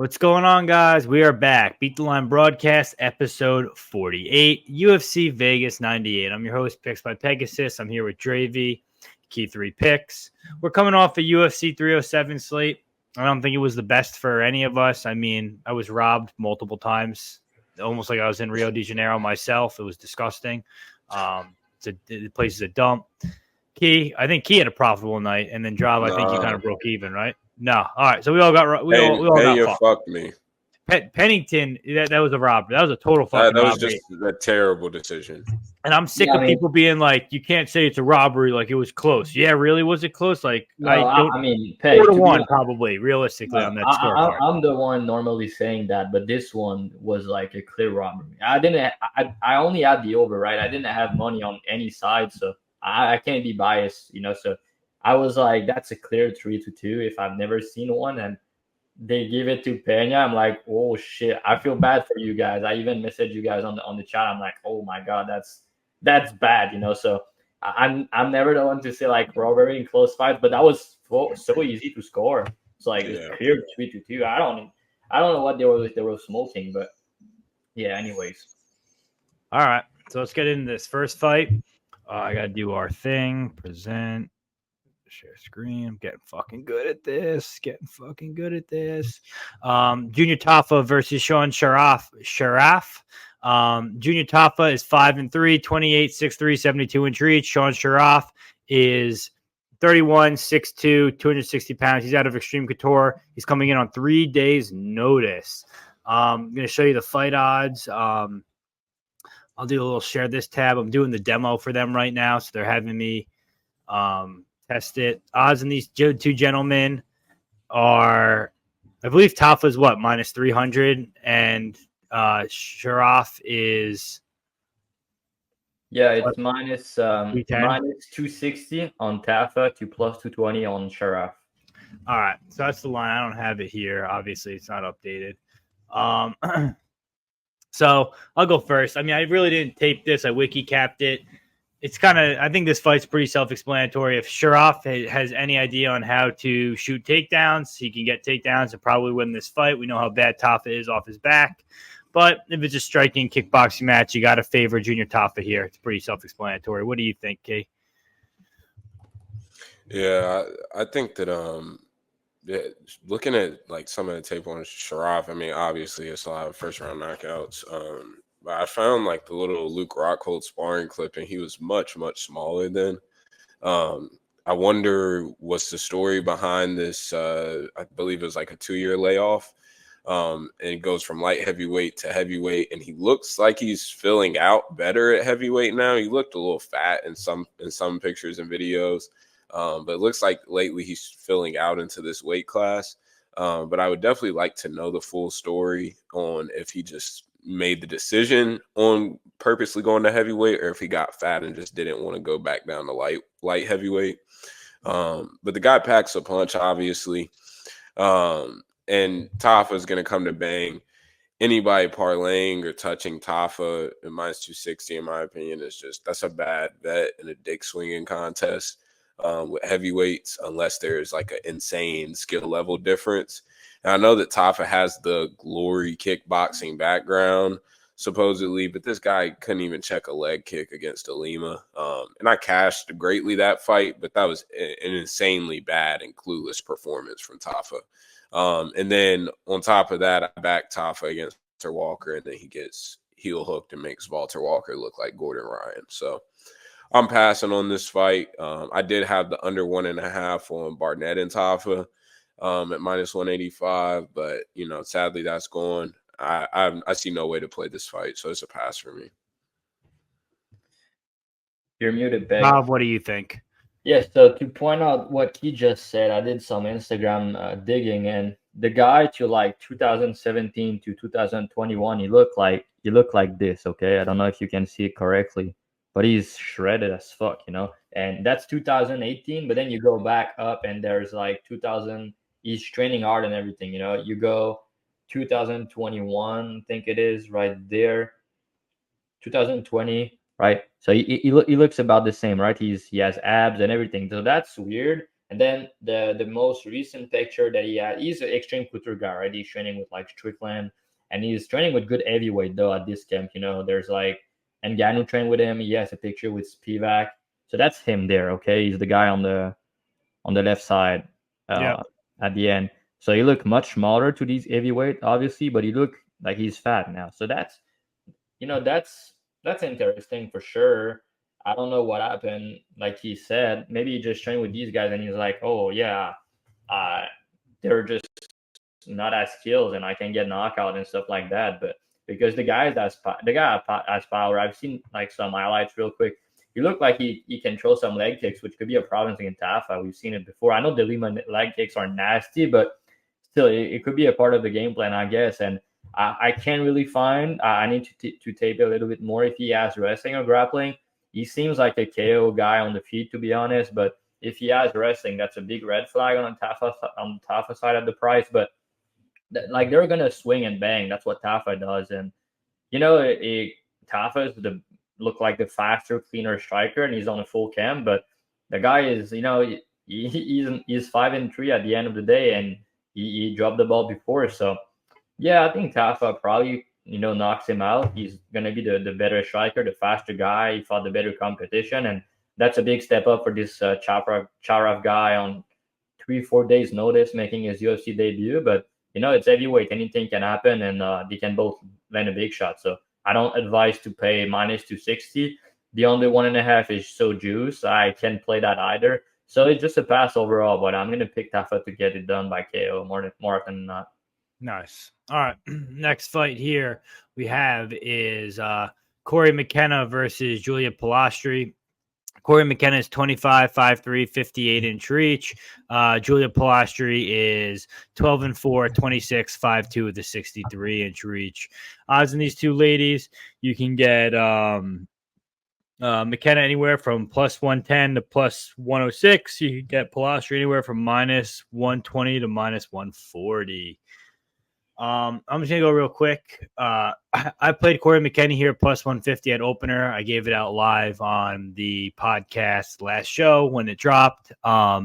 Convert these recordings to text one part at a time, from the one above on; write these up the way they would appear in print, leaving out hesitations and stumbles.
What's going on, guys? We are back. Beat the Line broadcast, episode 48, UFC Vegas 98. I'm your host, Picks by Pegasus. I'm here with Dravey, Key 3 Picks. We're coming off a UFC 307 slate. I don't think it was the best for any of us. I mean, I was robbed multiple times, almost like I was in Rio de Janeiro myself. It was disgusting. The place is a dump. Key, I think Key had a profitable night, and then Drav, I think you kind of broke even, right? No, all right. So we all got fucked me. Pennington, that was a robbery. That was a total fucking that was robbery. Just a terrible decision. And I'm sick of people being like, you can't say it's a robbery like it was close. Yeah, really? Was it close? Like, no, I mean, 4-1 probably, realistically, on that scorecard. I'm the one normally saying that, but this one was like a clear robbery. I only had the over, right? I didn't have money on any side, so I can't be biased, so I was like, that's a clear 3-2 if I've never seen one. And they give it to Pena. I'm like, oh shit, I feel bad for you guys. I even messaged you guys on the chat. I'm like, oh my god, that's bad, So I'm never the one to say like robbery in close fights, but that was so easy to score. It's like it's clear 3-2. I don't know what they were smoking, but yeah. Anyways, all right, so let's get into this first fight. I gotta do our thing. Present. Share screen. I'm getting fucking good at this. Junior Tafa versus Sean Sharaf. Junior Tafa is 5-3, 28, 6'3", 72 inch reach. Sean Sharaf is 31, 6'2", 260 pounds. He's out of Extreme Couture. He's coming in on 3 days' notice. I'm going to show you the fight odds. I'll do a little share this tab. I'm doing the demo for them right now, so they're having me test it. Odds in these two gentlemen are, I believe Tafa is what, minus 300, and Sharaf is it's minus 260 on Tafa to plus 220 on Sharaf. All right, so that's the line. I don't have it here. Obviously, it's not updated. So I'll go first. I mean, I really didn't tape this. I wiki capped it. It's kind of, I think this fight's pretty self-explanatory. If Sharaf has any idea on how to shoot takedowns, he can get takedowns and probably win this fight. We know how bad Tafa is off his back. But if it's a striking kickboxing match, you got to favor Junior Tafa here. It's pretty self-explanatory. What do you think, Kay? Yeah, I think that looking at like some of the tape on Sharaf, I mean, obviously it's a lot of first-round knockouts. But I found like the little Luke Rockhold sparring clip, and he was much, much smaller than. I wonder what's the story behind this. I believe it was like a 2-year layoff. And it goes from light heavyweight to heavyweight, and he looks like he's filling out better at heavyweight now. He looked a little fat in some pictures and videos, but it looks like lately he's filling out into this weight class. But I would definitely like to know the full story on if he just made the decision on purposely going to heavyweight, or if he got fat and just didn't want to go back down to light heavyweight. But the guy packs a punch, obviously. And Tafa is going to come to bang. Anybody parlaying or touching Tafa at minus 260, in my opinion, that's a bad bet in a dick swinging contest with heavyweights, unless there's like an insane skill level difference. And I know that Tafa has the glory kickboxing background, supposedly, but this guy couldn't even check a leg kick against Alima. And I cashed greatly that fight, but that was an insanely bad and clueless performance from Tafa. And then on top of that, I backed Tafa against Walter Walker, and then he gets heel hooked and makes Walter Walker look like Gordon Ryan. So I'm passing on this fight. I did have the under 1.5 on Barnett and Tafa at minus 185, but sadly that's gone. I see no way to play this fight, so it's a pass for me. You're muted, Beg. Bob, what do you think? Yes, so to point out what he just said, I did some Instagram digging, and the guy to like 2017 to 2021, he looked like this. Okay, I don't know if you can see it correctly, but he's shredded as fuck, And that's 2018, but then you go back up, and there's like 2000. He's training hard and everything, You go 2021, I think it is right there. 2020. Right, so he looks about the same, right? He has abs and everything, so that's weird. And then the most recent picture that he had, he's an extreme couture guy, right? He's training with like Strickland, and he's training with good heavyweight though at this camp. There's like Ngannou trained with him. He has a picture with Spivak, so that's him there. Okay, he's the guy on the left side at the end. So he looked much smaller to these heavyweight, obviously, but he looked like he's fat now. So that's interesting for sure. I don't know what happened. Like he said, maybe he just trained with these guys and he's like, oh yeah, they're just not as skilled and I can get knockout and stuff like that. But because the guy has power. I've seen like some highlights real quick. He looked like he can throw some leg kicks, which could be a problem against Tafa. We've seen it before. I know the Lima leg kicks are nasty, but still, it could be a part of the game plan, I guess. And I can't really find. I need to tape it a little bit more if he has wrestling or grappling. He seems like a KO guy on the feet, to be honest. But if he has wrestling, that's a big red flag on Tafa side of the price. But like they're gonna swing and bang. That's what Tafa does, and Tafa is look like the faster, cleaner striker, and he's on a full cam. But the guy is, he's 5-3 at the end of the day, and he dropped the ball before. So yeah, I think Tafa probably knocks him out. He's gonna be the better striker, the faster guy. He fought the better competition, and that's a big step up for this Sharaf guy on 3-4 days notice, making his UFC debut. But it's heavyweight, anything can happen, and they can both land a big shot. So I don't advise to pay -260. The only 1.5 is so juice. I can't play that either. So it's just a pass overall, but I'm gonna pick Tafa to get it done by KO more often than not. Nice. All right. Next fight here we have is Corey Mckenna versus Julia Polastri. Corey Mckenna is 25, 5'3", 58-inch reach. Julia Polastri is 12-4, 26, 5'2", with a 63-inch reach. Odds in these two ladies, you can get McKenna anywhere from +110 to +106. You can get Polastri anywhere from -120 to -140. I'm just gonna go real quick. I played Corey McKenna here +150 at opener. I gave it out live on the podcast last show when it dropped. I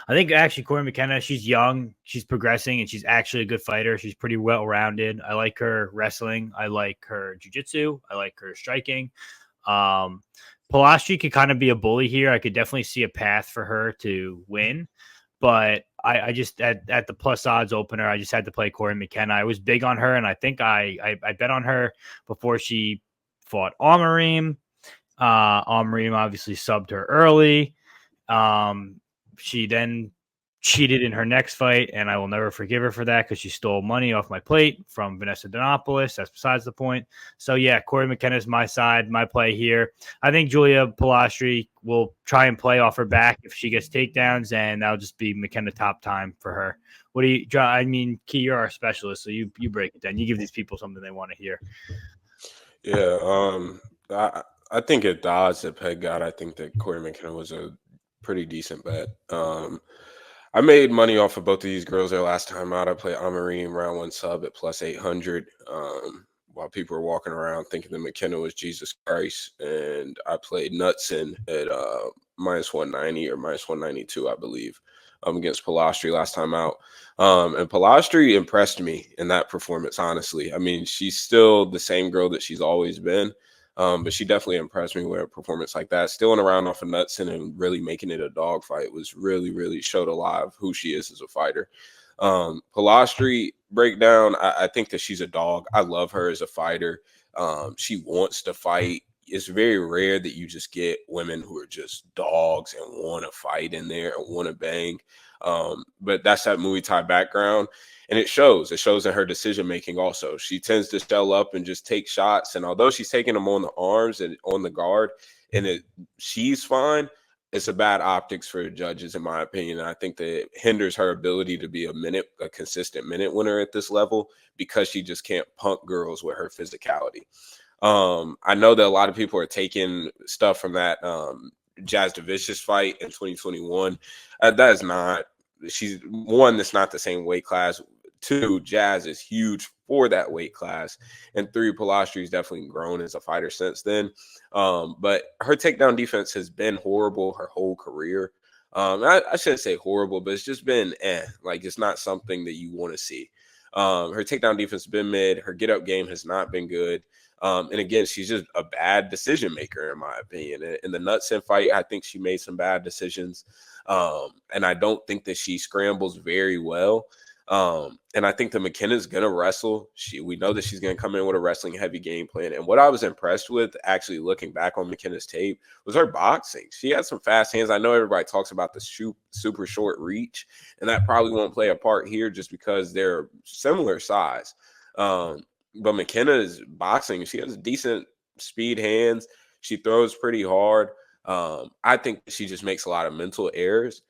think actually Corey McKenna, she's young, she's progressing, and she's actually a good fighter. She's pretty well rounded. I like her wrestling. I like her jiu-jitsu. I like her striking. Polastri could kind of be a bully here. I could definitely see a path for her to win. But I just at the plus odds opener, I just had to play Corey McKenna. I was big on her, and I think I bet on her before she fought Amarim. Amarim obviously subbed her early. She then cheated in her next fight, and I will never forgive her for that because she stole money off my plate from Vanessa Donopoulos. That's besides the point. So, yeah, Corey McKenna is my side, my play here. I think Julia Polastri will try and play off her back if she gets takedowns, and that'll just be McKenna top time for her. What do you – I mean, Key, you're our specialist, so you break it down. You give these people something they want to hear. Yeah, I think at the odds that Peg got, I think that Corey McKenna was a pretty decent bet. I made money off of both of these girls their last time out. I played Amarim round one sub at +800 while people were walking around thinking that McKenna was Jesus Christ. And I played Knutson at -190 or -192, I believe, against Polastri last time out. And Polastri impressed me in that performance, honestly. I mean, she's still the same girl that she's always been. But she definitely impressed me with a performance like that. Still in a round off of Knutson and really making it a dog fight was really showed a lot of who she is as a fighter. Polastri breakdown, I think that she's a dog. I love her as a fighter. She wants to fight. It's very rare that you just get women who are just dogs and want to fight in there and want to bang. But that's that Muay Thai background. And it shows in her decision making also. She tends to shell up and just take shots. And although she's taking them on the arms and on the guard, and she's fine, it's a bad optics for the judges, in my opinion. And I think that it hinders her ability to be a consistent minute winner at this level because she just can't punk girls with her physicality. I know that a lot of people are taking stuff from that Jazz DeVicious fight in 2021. That is not. She's one, that's not the same weight class. Two, Jazz is huge for that weight class. And three, Polastri's definitely grown as a fighter since then. But her takedown defense has been horrible her whole career. I shouldn't say horrible, but it's just been like it's not something that you want to see. Her takedown defense has been mid. Her get up game has not been good. And again, she's just a bad decision maker, in my opinion. In the Knudsen fight, I think she made some bad decisions. And I don't think that she scrambles very well. And I think that Mckenna's going to wrestle. We know that she's going to come in with a wrestling heavy game plan. And what I was impressed with, actually looking back on McKenna's tape, was her boxing. She had some fast hands. I know everybody talks about the super short reach, and that probably won't play a part here just because they're similar size. But McKenna's boxing, she has decent speed hands. She throws pretty hard. I think she just makes a lot of mental errors.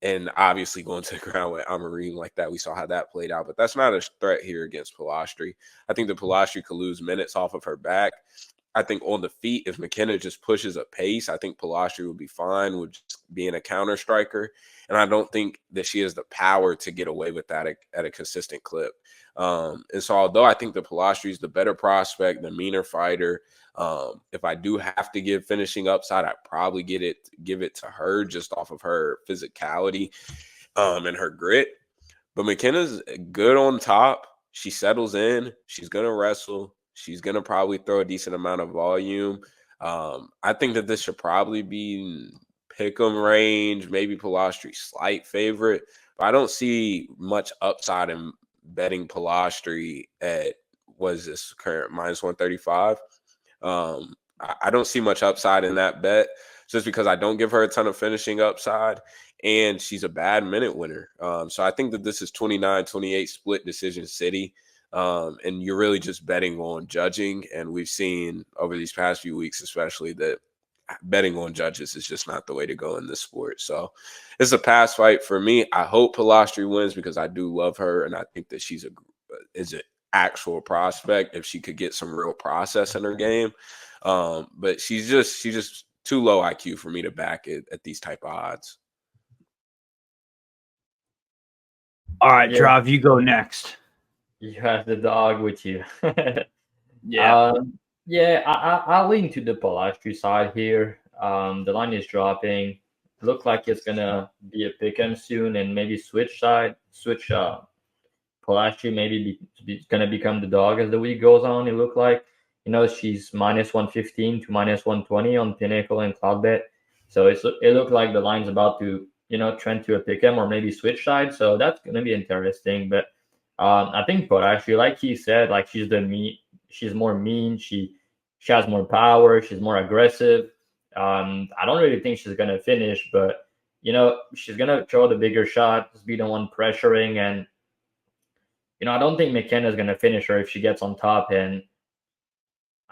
And obviously going to the ground with Amorim like that, we saw how that played out. But that's not a threat here against Polastri. I think that Polastri could lose minutes off of her back. I think on the feet, if Mckenna just pushes a pace, I think Polastri would be fine with just being a counter striker. And I don't think that she has the power to get away with that at a consistent clip. And so although I think that Polastri is the better prospect, the meaner fighter, if I do have to give finishing upside, I'd probably give it to her just off of her physicality and her grit. But McKenna's good on top. She settles in. She's going to wrestle. She's going to probably throw a decent amount of volume. I think that this should probably be pick'em range, maybe Polastri slight favorite. But I don't see much upside in betting Polastri at, what is this current, -135? I don't see much upside in that bet just because I don't give her a ton of finishing upside, and she's a bad minute winner. So I think that this is 29-28 split decision city. And you're really just betting on judging. And we've seen over these past few weeks, especially, that betting on judges is just not the way to go in this sport. So it's a pass fight for me. I hope Polastri wins because I do love her, and I think that she's an actual prospect if she could get some real process in her game. But she's just too low IQ for me to back it at these type of odds. All right, Trav, you go next. You have the dog with you. Yeah. I'll lean to the Polastri side here. The line is dropping. Look like it's gonna be a pick'em soon, and maybe switch Polastri maybe gonna become the dog as the week goes on. It looked like, she's -115 to -120 on Pinnacle and Cloudbet. So it looked like the line's about to trend to a pick'em or maybe switch side. So that's gonna be interesting. But I think Polastri, like he said, like she's more mean. She has more power. She's more aggressive. I don't really think she's gonna finish, but she's gonna throw the bigger shot, just be the one pressuring, and I don't think McKenna is gonna finish her if she gets on top. And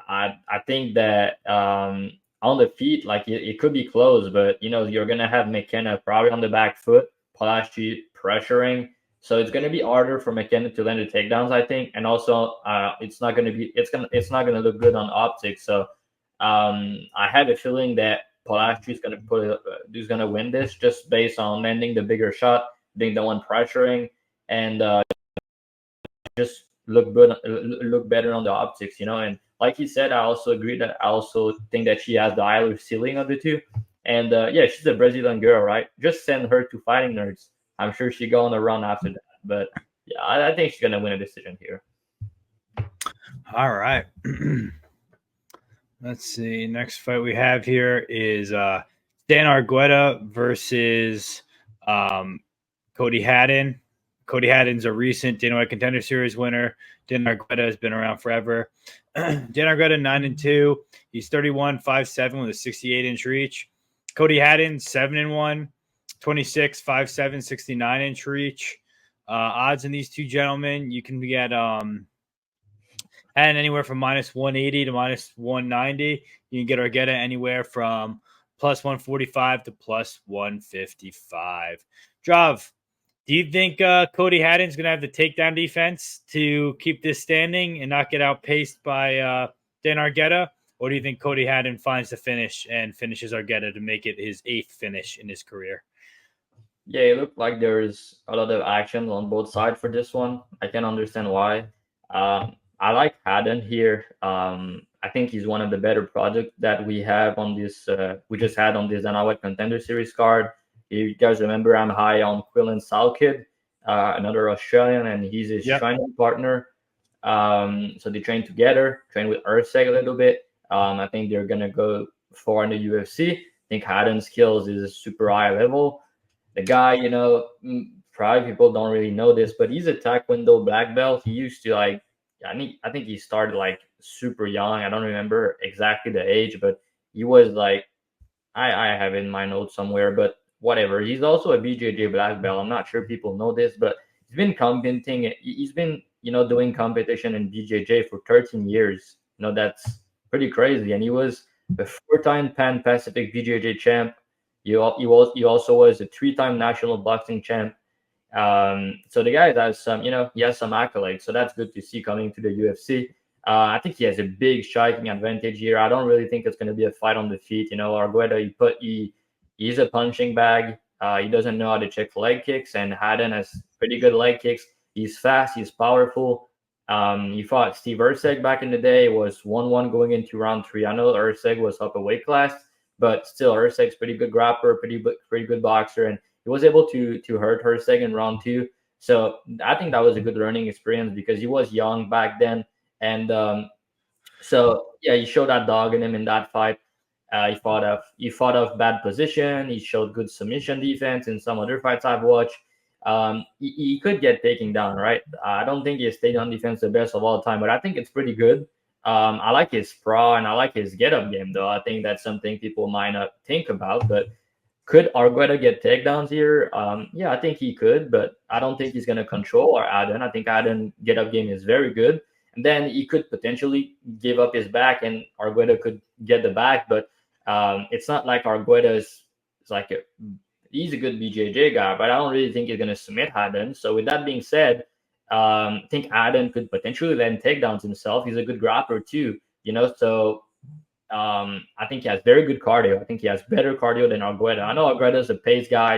I think that on the feet, like it could be close, but you're gonna have McKenna probably on the back foot, Polastri pressuring. So it's gonna be harder for McKenna to land the takedowns, I think, and also it's not gonna look good on optics. So I have a feeling that Polastri is gonna win this just based on landing the bigger shot, being the one pressuring, and just look better on the optics, And like he said, I also agree that I also think that she has the higher ceiling of the two. And she's a Brazilian girl, right? Just send her to Fighting Nerds. I'm sure she'll go on a run after that. But yeah, I think she's gonna win a decision here. All right. Let's see. Next fight we have here is Dan Argueta versus Cody Haddon. Cody Haddon's a recent Dana White Contender Series winner. Dan Argueta has been around forever. Dan Argueta 9-2. He's 31-5-7 with a 68-inch reach. Cody Haddon 7-1, 26, 5'7", 69-inch reach. Odds in these two gentlemen, you can get Haddon anywhere from -180 to -190. You can get Argueta anywhere from +145 to +155. Drav, do you think Cody Haddon's going to have the takedown defense to keep this standing and not get outpaced by Dan Argueta? Or do you think Cody Haddon finds the finish and finishes Argueta to make it his 8th finish in his career? Yeah, it looked like there's a lot of action on both sides for this one. I can understand why. I like Haddon here. I think he's one of the better projects that we have on this. We just had on this Dana White Contender Series card. You guys remember I'm high on Quillen Salkid, another Australian, and he's his training partner. So they train together, train with Urseg a little bit. I think they're gonna go far in the UFC. I think Haddon's skills is a super high level. The guy, probably people don't really know this, but he's a Taekwondo black belt. He used to I think he started like super young. I don't remember exactly the age, but he was like, I have it in my notes somewhere, but whatever. He's also a BJJ black belt. I'm not sure people know this, but he's been competing. He's been, doing competition in BJJ for 13 years. That's pretty crazy. And he was a 4-time Pan Pacific BJJ champ. He also was a 3-time national boxing champ. So the guy has some, he has some accolades. So that's good to see coming to the UFC. I think he has a big striking advantage here. I don't really think it's going to be a fight on the feet. Argueta, he's a punching bag. He doesn't know how to check leg kicks, and Haddon has pretty good leg kicks. He's fast. He's powerful. He fought Steve Urseg back in the day. It was 1-1 going into round 3. I know Urseg was up a weight class, but still Urseg's pretty good grappler, pretty good boxer, and he was able to hurt Urseg in round 2. So I think that was a good learning experience because he was young back then. And he showed that dog in him in that fight. He fought off bad position. He showed good submission defense in some other fights I've watched. He could get taken down, right? I don't think his takedown defense is the best of all time, but I think it's pretty good. I like his sprawl and I like his get-up game, though. I think that's something people might not think about, but could Argueta get takedowns here? Yeah, I think he could, but I don't think he's going to control Haddon. I think Haddon get-up game is very good. And then he could potentially give up his back and Argueta could get the back, but it's not like Argueta is like he's a good BJJ guy, but I don't really think he's going to submit Haddon. So with that being said, I think Haddon could potentially then takedowns himself. He's a good grappler too, so I think he has very good cardio. I think he has better cardio than Argueta. I know Argueta's a pace guy,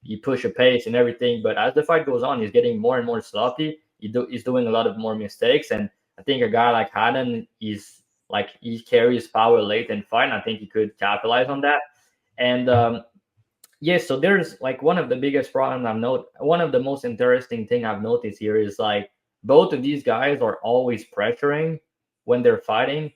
you push a pace and everything, but as the fight goes on, he's getting more and more sloppy. He's doing a lot of more mistakes, and I think a guy like Haddon is like he carries power late in fight, and I think he could capitalize on that. And so there's like one of the biggest problems one of the most interesting thing I've noticed here is like both of these guys are always pressuring when they're fighting.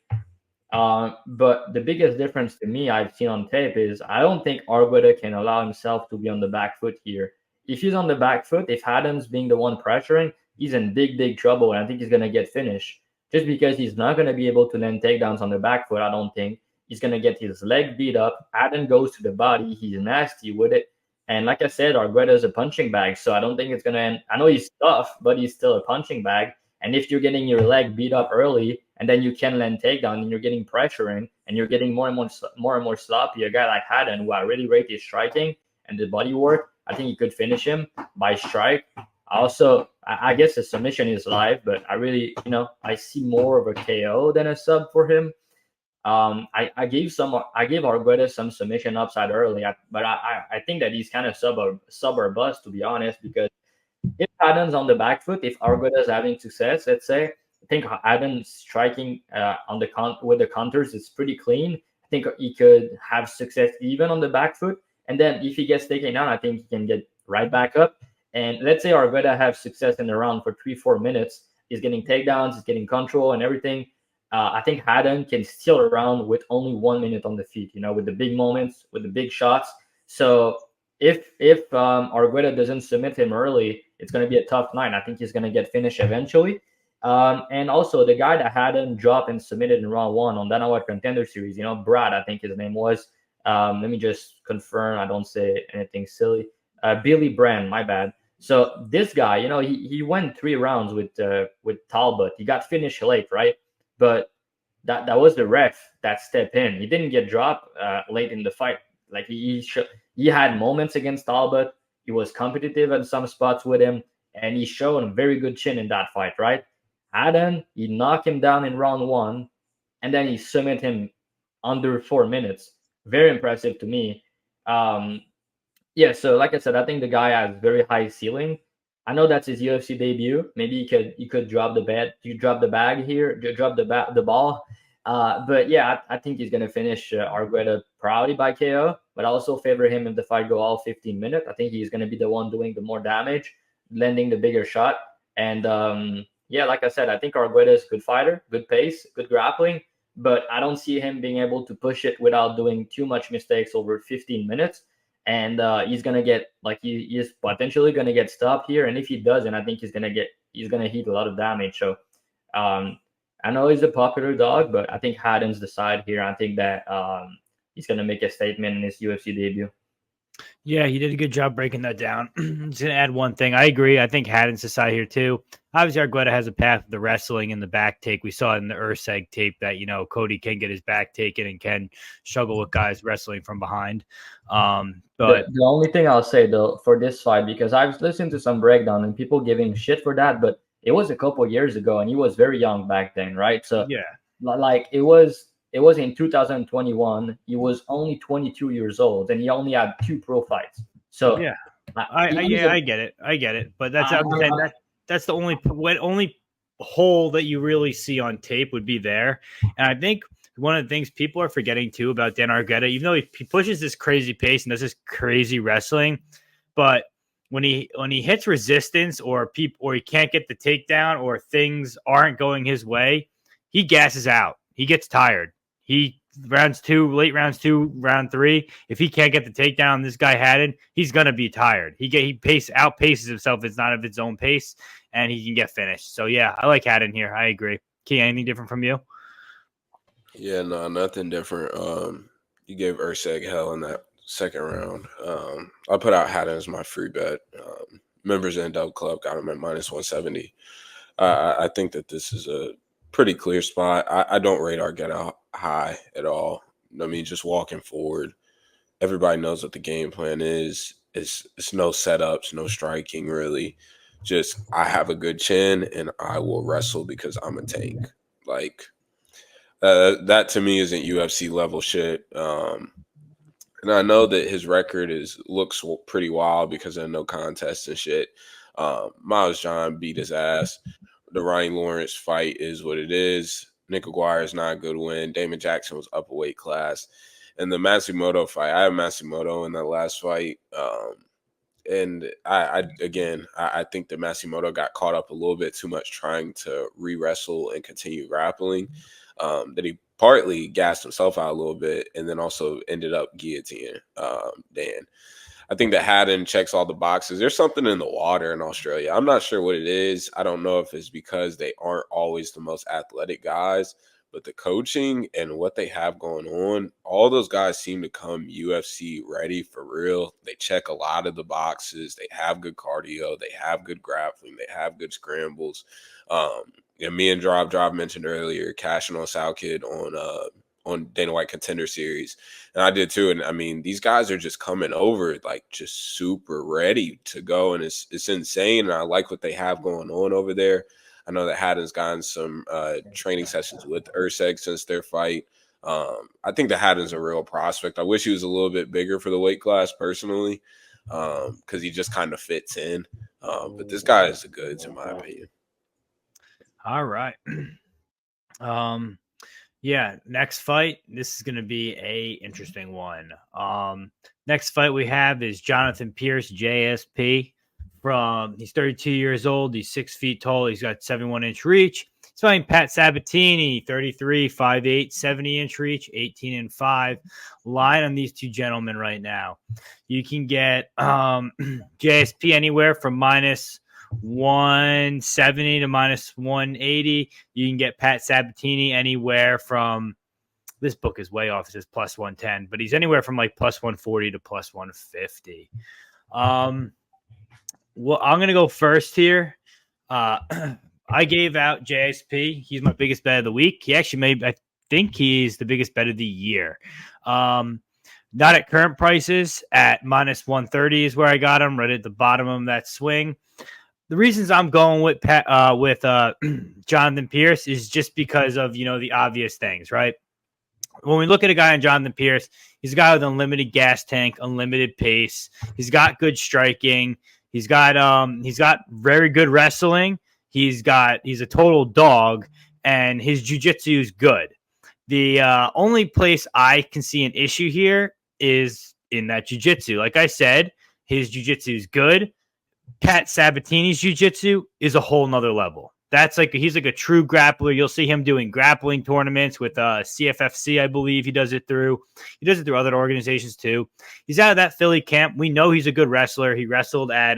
But the biggest difference to me I've seen on tape is I don't think Argueta can allow himself to be on the back foot here. If he's on the back foot, if Haddon's being the one pressuring, he's in big trouble, and I think he's going to get finished just because he's not going to be able to land takedowns on the back foot. I don't think he's going to get his leg beat up. Haddon goes to the body. He's nasty with it. And like I said, Argueta is a punching bag, so I don't think it's going to end. I know he's tough, but he's still a punching bag. And if you're getting your leg beat up early and then you can land takedown and you're getting pressuring and you're getting more and more sloppy, a guy like Haddon, who I really rate his striking and the body work, I think you could finish him by strike. Also, I guess the submission is live, but I really, I see more of a KO than a sub for him. I gave Argueta some submission upside early, but I think that he's kind of sub or bust, to be honest, because if Haddon's on the back foot, if Argueta's having success, let's say, I think Haddon's striking with the counters is pretty clean. I think he could have success even on the back foot. And then if he gets taken down, I think he can get right back up. And let's say Argueta have success in the round for 3-4 minutes. He's getting takedowns, he's getting control and everything. I think Haddon can steal around with only 1 minute on the feet, with the big moments, with the big shots. So if Argueta doesn't submit him early, it's going to be a tough night. I think he's going to get finished eventually. And also the guy that Haddon dropped and submitted in round 1 on Dana White Contender Series, Brad, I think his name was. Let me just confirm I don't say anything silly. Billy Brand, my bad. So this guy, he went 3 rounds with Talbot. He got finished late, right? But that was the ref that stepped in. He didn't get dropped late in the fight. Like he had moments against Talbot. He was competitive at some spots with him, and he showed a very good chin in that fight, right? Haddon, he knocked him down in round 1, and then he submitted him under 4 minutes. Very impressive to me. So like I said, I think the guy has very high ceiling. I know that's his UFC debut. Maybe he could drop the bag here, drop the ball. But yeah, I think he's gonna finish Argueta probably by KO. But I also favor him if the fight go all 15 minutes. I think he's gonna be the one doing the more damage, landing the bigger shot. And yeah, like I said, I think Argueta is a good fighter, good pace, good grappling. But I don't see him being able to push it without doing too much mistakes over 15 minutes. And he's gonna get he is potentially gonna get stopped here. And if he doesn't, I think he's gonna hit a lot of damage. So I know he's a popular dog, but I think Haddon's the side here. I think that he's going to make a statement in his UFC debut. Yeah, he did a good job breaking that down. I'm just going to add one thing. I agree. I think Haddon's the side here too. Obviously, Argueta has a path of the wrestling and the back take. We saw in the Urseg tape that, Cody can get his back taken and can struggle with guys wrestling from behind. But the only thing I'll say, though, for this fight, because I've listened to some breakdown and people giving shit for that, but it was a couple years ago, and he was very young back then, right? So yeah, it was in 2021. He was only 22 years old, and he only had 2 pro fights. So yeah, I get it. But that's the only hole that you really see on tape would be there. And I think one of the things people are forgetting too about Dan Argueta, even though he pushes this crazy pace and does this crazy wrestling, but when he hits resistance or he can't get the takedown or things aren't going his way, he gasses out. He gets tired. Late rounds 2, round 3. If he can't get the takedown, this guy Haddon, he's gonna be tired. He outpaces himself. It's not of his own pace, and he can get finished. So yeah, I like Haddon here. I agree. Key, anything different from you? Yeah, no, nothing different. You gave Urseg hell in that second round. I put out Haddon as my free bet. Members in Dub Club got him at -170. I think that this is a pretty clear spot. I don't rate Argueta high at all. I mean, just walking forward, everybody knows what the game plan is. It's no setups, no striking really. Just I have a good chin and I will wrestle because I'm a tank. That to me isn't UFC level shit. And I know that his record looks pretty wild because of no contest and shit. Miles John beat his ass. The Ryan Lawrence fight is what it is. Nick Aguirre is not a good win. Damon Jackson was up a weight class. And the Matsumoto fight, I have Matsumoto in that last fight. And I think that Matsumoto got caught up a little bit too much trying to re-wrestle and continue grappling. That he partly gassed himself out a little bit and then also ended up guillotining Dan. I think that Haddon checks all the boxes. There's something in the water in Australia. I'm not sure what it is. I don't know if it's because they aren't always the most athletic guys, but the coaching and what they have going on, all those guys seem to come UFC ready for real. They check a lot of the boxes. They have good cardio. They have good grappling. They have good scrambles. Me and Drive mentioned earlier cashing on Sal Kid on Dana White Contender Series, and I did too. And I mean, these guys are just coming over just super ready to go, and it's insane. And I like what they have going on over there. I know that Haddon's gotten some training sessions with Urseg since their fight. I think that Haddon's a real prospect. I wish he was a little bit bigger for the weight class personally, because he just kind of fits in. But this guy is the goods in my opinion. All right. Yeah, next fight. This is going to be a interesting one. Next fight we have is Jonathan Pierce, JSP. He's 32 years old. He's 6 feet tall. He's got 71-inch reach. He's fighting Pat Sabatini, 33, 5'8", 70-inch reach, 18-5. Line on these two gentlemen right now. You can get JSP anywhere from -170 to -180. You can get Pat Sabatini anywhere from, this book is way off, it says +110, but he's anywhere from +140 to +150. Well, I'm going to go first here. I gave out JSP. He's my biggest bet of the week. He actually I think he's the biggest bet of the year. Not at current prices, at -130 is where I got him, right at the bottom of that swing. The reasons I'm going with Jonathan Pierce is just because of, the obvious things, right? When we look at a guy in Jonathan Pierce, he's a guy with unlimited gas tank, unlimited pace. He's got good striking. He's got very good wrestling. He's a total dog, and his jiu-jitsu is good. The only place I can see an issue here is in that jiu-jitsu. Like I said, his jiu-jitsu is good. Pat Sabatini's jiu-jitsu is a whole nother level. He's like a true grappler. You'll see him doing grappling tournaments with CFFC, I believe he does it through. He does it through other organizations too. He's out of that Philly camp. We know he's a good wrestler. He wrestled at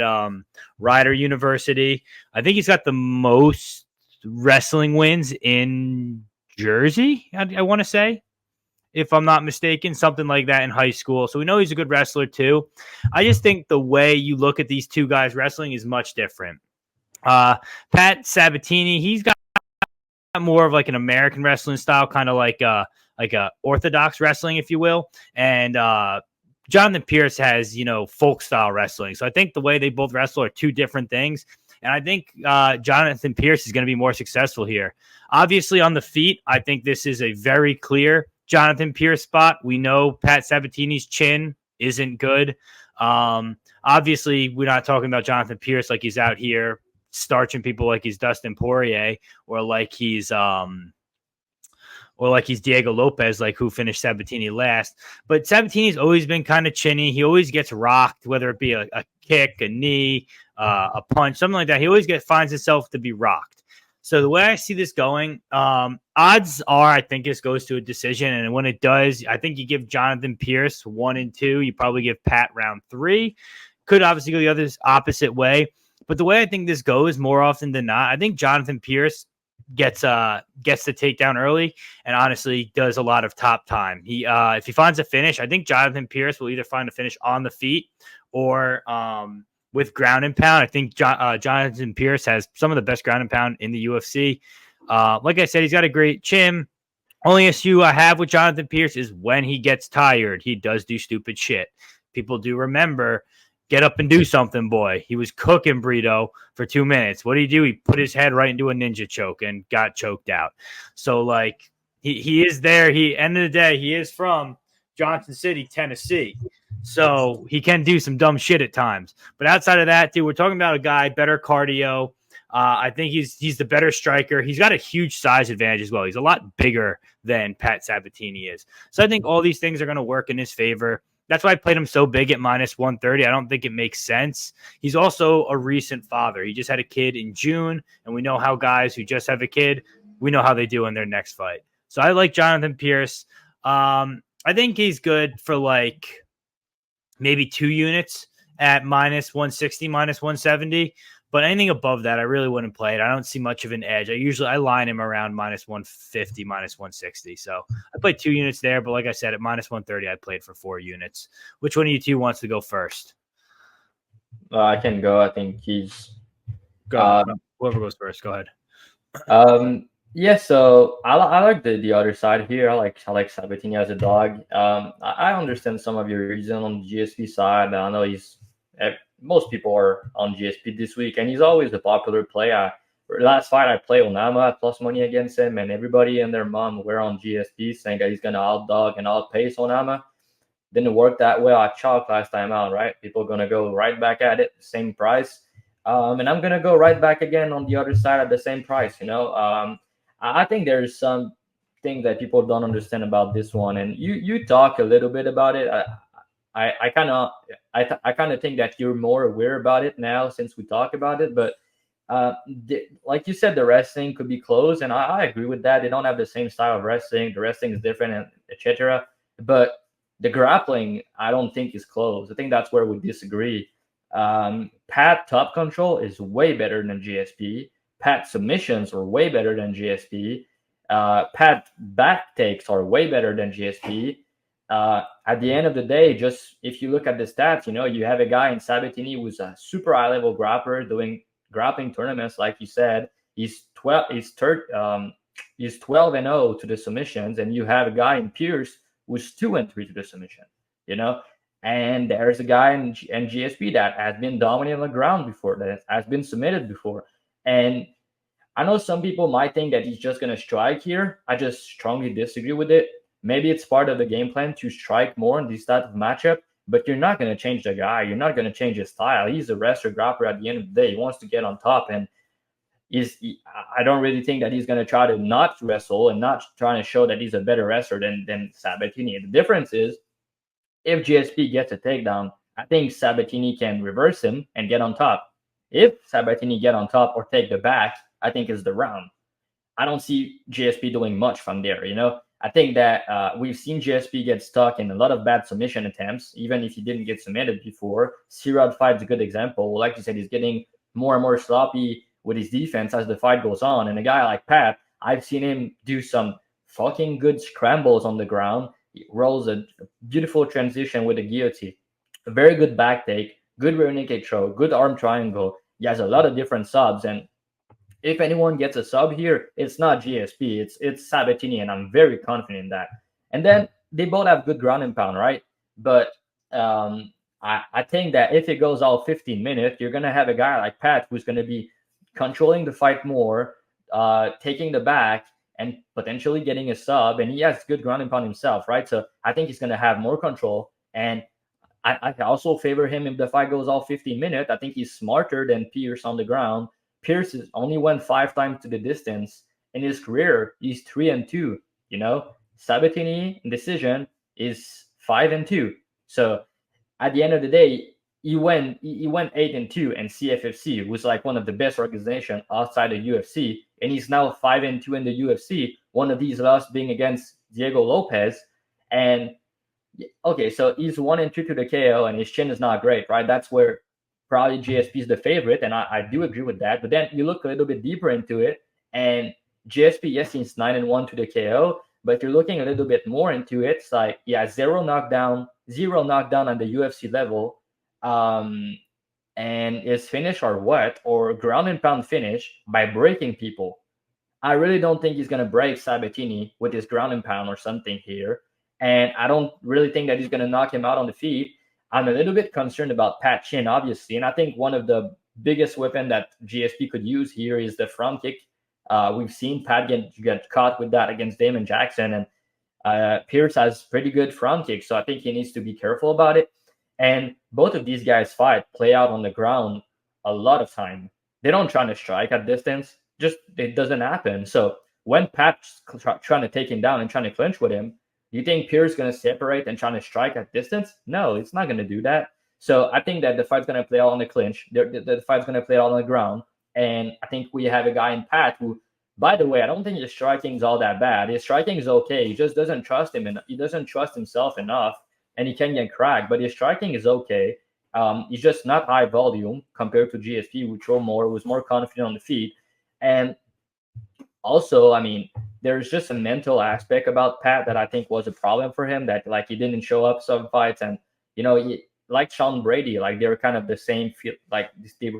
Rider University. I think he's got the most wrestling wins in Jersey, I want to say, if I'm not mistaken, something like that in high school. So we know he's a good wrestler too. I just think the way you look at these two guys wrestling is much different. Pat Sabatini, he's got more of like an American wrestling style, kind of like a orthodox wrestling, if you will. And Jonathan Pierce has, folk style wrestling. So I think the way they both wrestle are two different things. And I think Jonathan Pierce is going to be more successful here. Obviously, on the feet, I think this is a very clear Jonathan Pierce spot. We know Pat Sabatini's chin isn't good. Obviously, we're not talking about Jonathan Pierce like he's out here starching people like he's Dustin Poirier or like he's Diego Lopez, like who finished Sabatini last. But Sabatini's always been kind of chinny. He always gets rocked, whether it be a kick, a knee, a punch, something like that. He always finds himself to be rocked. So the way I see this going, odds are I think this goes to a decision. And when it does, I think you give Jonathan Pierce 1 and 2. You probably give Pat round 3. Could obviously go the other opposite way. But the way I think this goes more often than not, I think Jonathan Pierce gets the takedown early and honestly does a lot of top time. If he finds a finish, I think Jonathan Pierce will either find a finish on the feet or with ground and pound. I think Jonathan Pierce has some of the best ground and pound in the UFC. Like I said, he's got a great chin. Only issue I have with Jonathan Pierce is when he gets tired, he does do stupid shit. People do remember, get up and do something, boy. He was cooking Brito for 2 minutes. What did he do? He put his head right into a ninja choke and got choked out. So, like, he is there. End of the day, he is from Johnson City, Tennessee. So he can do some dumb shit at times. But outside of that, dude, we're talking about a guy, better cardio. I think he's the better striker. He's got a huge size advantage as well. He's a lot bigger than Pat Sabatini is. So I think all these things are going to work in his favor. That's why I played him so big at minus 130. I don't think it makes sense. He's also a recent father. He just had a kid in June, and we know how guys who just have a kid, we know how they do in their next fight. So I like Jonathan Pierce. I think he's good for like maybe 2 units at minus 160, minus 170. But anything above that, I really wouldn't play it. I don't see much of an edge. I line him around minus 150, minus 160. So I played 2 units there, but like I said, at minus 130, I played for 4 units. Which one of you two wants to go first? I can go. I think he's whoever goes first. Go ahead. Yeah. So I like the other side here. I like Sabatini as a dog. I understand some of your reason on the GSP side. I know most people are on GSP this week, and he's always a popular play. Last fight, I played Onama at plus money against him, and everybody and their mom were on GSP saying that he's going to outdog and outpace Onama. Didn't work that well. I chalked last time out, right? People are going to go right back at it, same price. And I'm going to go right back again on the other side at the same price, I think there's some things that people don't understand about this one, and you talk a little bit about it. I kind of think that you're more aware about it now since we talk about it. But like you said, the wrestling could be close, and I agree with that. They don't have the same style of wrestling. The wrestling is different, and etc. But the grappling, I don't think is close. I think that's where we disagree. Pat top control is way better than GSP. Pat submissions are way better than GSP. Pat back takes are way better than GSP. At the end of the day, just if you look at the stats, you have a guy in Sabatini who's a super high level grappler doing grappling tournaments, like you said. He's 12 and 0 to the submissions, and you have a guy in Pierce who's 2 and 3 to the submission. And there's a guy in GSP that has been dominant on the ground before, that has been submitted before. And I know some people might think that he's just going to strike here. I just strongly disagree with it. Maybe it's part of the game plan to strike more in this type of matchup, but you're not going to change the guy. You're not going to change his style. He's a wrestler grappler at the end of the day. He wants to get on top. And I don't really think that he's going to try to not wrestle and not trying to show that he's a better wrestler than Sabatini. The difference is if GSP gets a takedown, I think Sabatini can reverse him and get on top. If Sabatini get on top or take the back, I think is the round. I don't see GSP doing much from there. I think that we've seen GSP get stuck in a lot of bad submission attempts, even if he didn't get submitted before. C-Rod fight is a good example. Like you said, he's getting more and more sloppy with his defense as the fight goes on. And a guy like Pat, I've seen him do some fucking good scrambles on the ground. He rolls a beautiful transition with a guillotine, a very good back take, good rear naked throw, good arm triangle. He has a lot of different subs, and if anyone gets a sub here, it's not GSP, it's Sabatini, and I'm very confident in that. And then they both have good ground and pound, right? But I think that if it goes all 15 minutes, you're gonna have a guy like Pat who's gonna be controlling the fight more, taking the back, and potentially getting a sub. And he has good ground and pound himself, right? So I think he's gonna have more control. And I also favor him if the fight goes all 15 minutes. I think he's smarter than Pierce on the ground. Pierce only went 5 times to the distance in his career. He's 3-2. Sabatini in decision is 5-2. So at the end of the day, he went 8-2, and CFFC was like one of the best organizations outside of UFC, and he's now 5-2 in the UFC. One of these losses being against Diego Lopez, and okay, so he's 1-2 to the KO, and his chin is not great, right? That's where probably GSP is the favorite, and I do agree with that. But then you look a little bit deeper into it, and GSP, yes, he's 9-1 to the KO, but if you're looking a little bit more into it, it's like, yeah, zero knockdown on the UFC level, and his finish or ground and pound finish by breaking people. I really don't think he's going to break Sabatini with his ground and pound or something here, and I don't really think that he's going to knock him out on the feet. I'm a little bit concerned about Pat Chin, obviously, and I think one of the biggest weapon that GSP could use here is the front kick. We've seen Pat get caught with that against Damon Jackson, and Pierce has pretty good front kicks, so I think he needs to be careful about it. And both of these guys play out on the ground a lot of time. They don't try to strike at distance, just it doesn't happen. So when Pat's trying to take him down and trying to clinch with him, you think Pierce is going to separate and trying to strike at distance? No, it's not going to do that. So I think that the fight's going to play out on the clinch. The fight's going to play out on the ground. And I think we have a guy in Pat who, by the way, I don't think his striking is all that bad. His striking is okay. He just doesn't trust him, and he doesn't trust himself enough, and he can get cracked. But his striking is okay. He's just not high volume compared to GSP, who throw more, was more confident on the feet. And also, I mean, there's just a mental aspect about Pat that I think was a problem for him, that like he didn't show up some fights, and like Sean Brady, like they're kind of the same field, like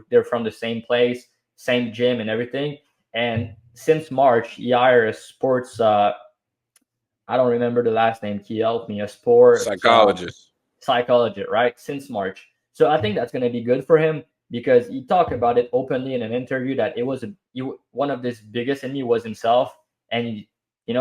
they're from the same place, same gym and everything. And since March, he hired a sports I don't remember the last name, he helped me, a sport psychologist, right? Since March. So I think that's going to be good for him, because he talked about it openly in an interview that it was one of his biggest enemy was himself. And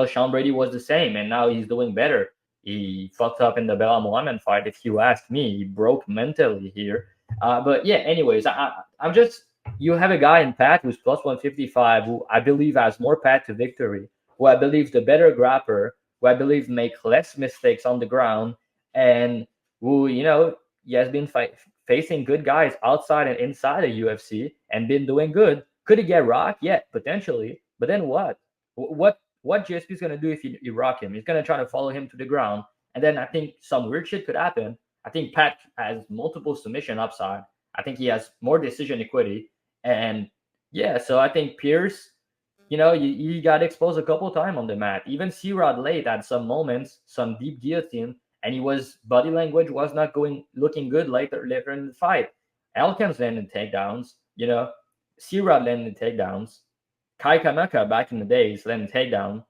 Sean Brady was the same, and now he's doing better. He fucked up in the Belal Muhammad fight, if you ask me. He broke mentally here. But yeah, anyways, I'm just, you have a guy in Pat who's plus 155, who I believe has more path to victory, who I believe is the better grappler, who I believe make less mistakes on the ground, and who, he has been facing good guys outside and inside of UFC and been doing good. Could he get rocked? Yeah, potentially. But then what? What GSP is going to do if you rock him? He's going to try to follow him to the ground. And then I think some weird shit could happen. I think Pat has multiple submission upside. I think he has more decision equity. And yeah, so I think Pierce, he got exposed a couple times on the mat. Even C-Rod late had some moments, some deep guillotine, and body language was not looking good later in the fight. Elkins landed takedowns, C-Rod landed takedowns. Kai Kamaka back in the days landed takedown.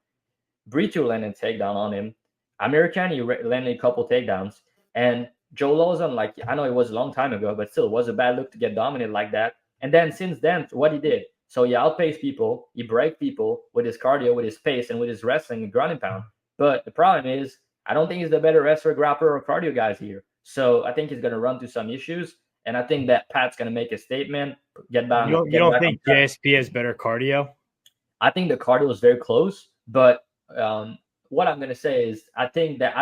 Brito landed takedown on him. Americani landed a couple takedowns. And Joe Lawson, like, I know it was a long time ago, but still, it was a bad look to get dominated like that. And then since then, what he did. So he outpaced people. He break people with his cardio, with his pace, and with his wrestling and ground and pound. But the problem is, I don't think he's the better wrestler, grappler, or cardio guys here. So I think he's going to run into some issues. And I think that Pat's going to make a statement, get back. You don't think JSP has better cardio? I think the cardio is very close, but what I'm going to say is I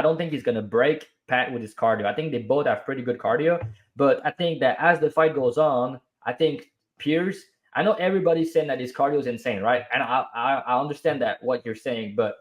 don't think he's going to break Pat with his cardio. I think they both have pretty good cardio, but I think that as the fight goes on, I think Pierce, I know everybody's saying that his cardio is insane, right? And I understand that what you're saying, but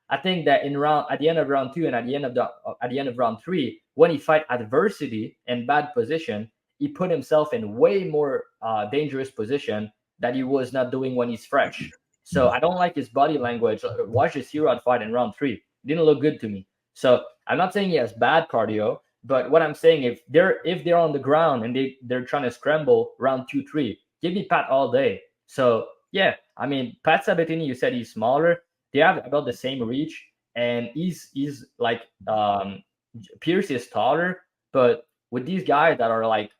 I think that at the end of round 2 and at the end of round 3, when he fight adversity and bad position, he put himself in way more dangerous position that he was not doing when he's fresh. So I don't like his body language. Watch his Herod fight in round 3. It didn't look good to me. So I'm not saying he has bad cardio, but what I'm saying, if they're on the ground and they're trying to scramble round 2, 3, give me Pat all day. So yeah, I mean, Pat Sabatini, you said he's smaller. They have about the same reach, and he's like Pierce is taller, but with these guys that are like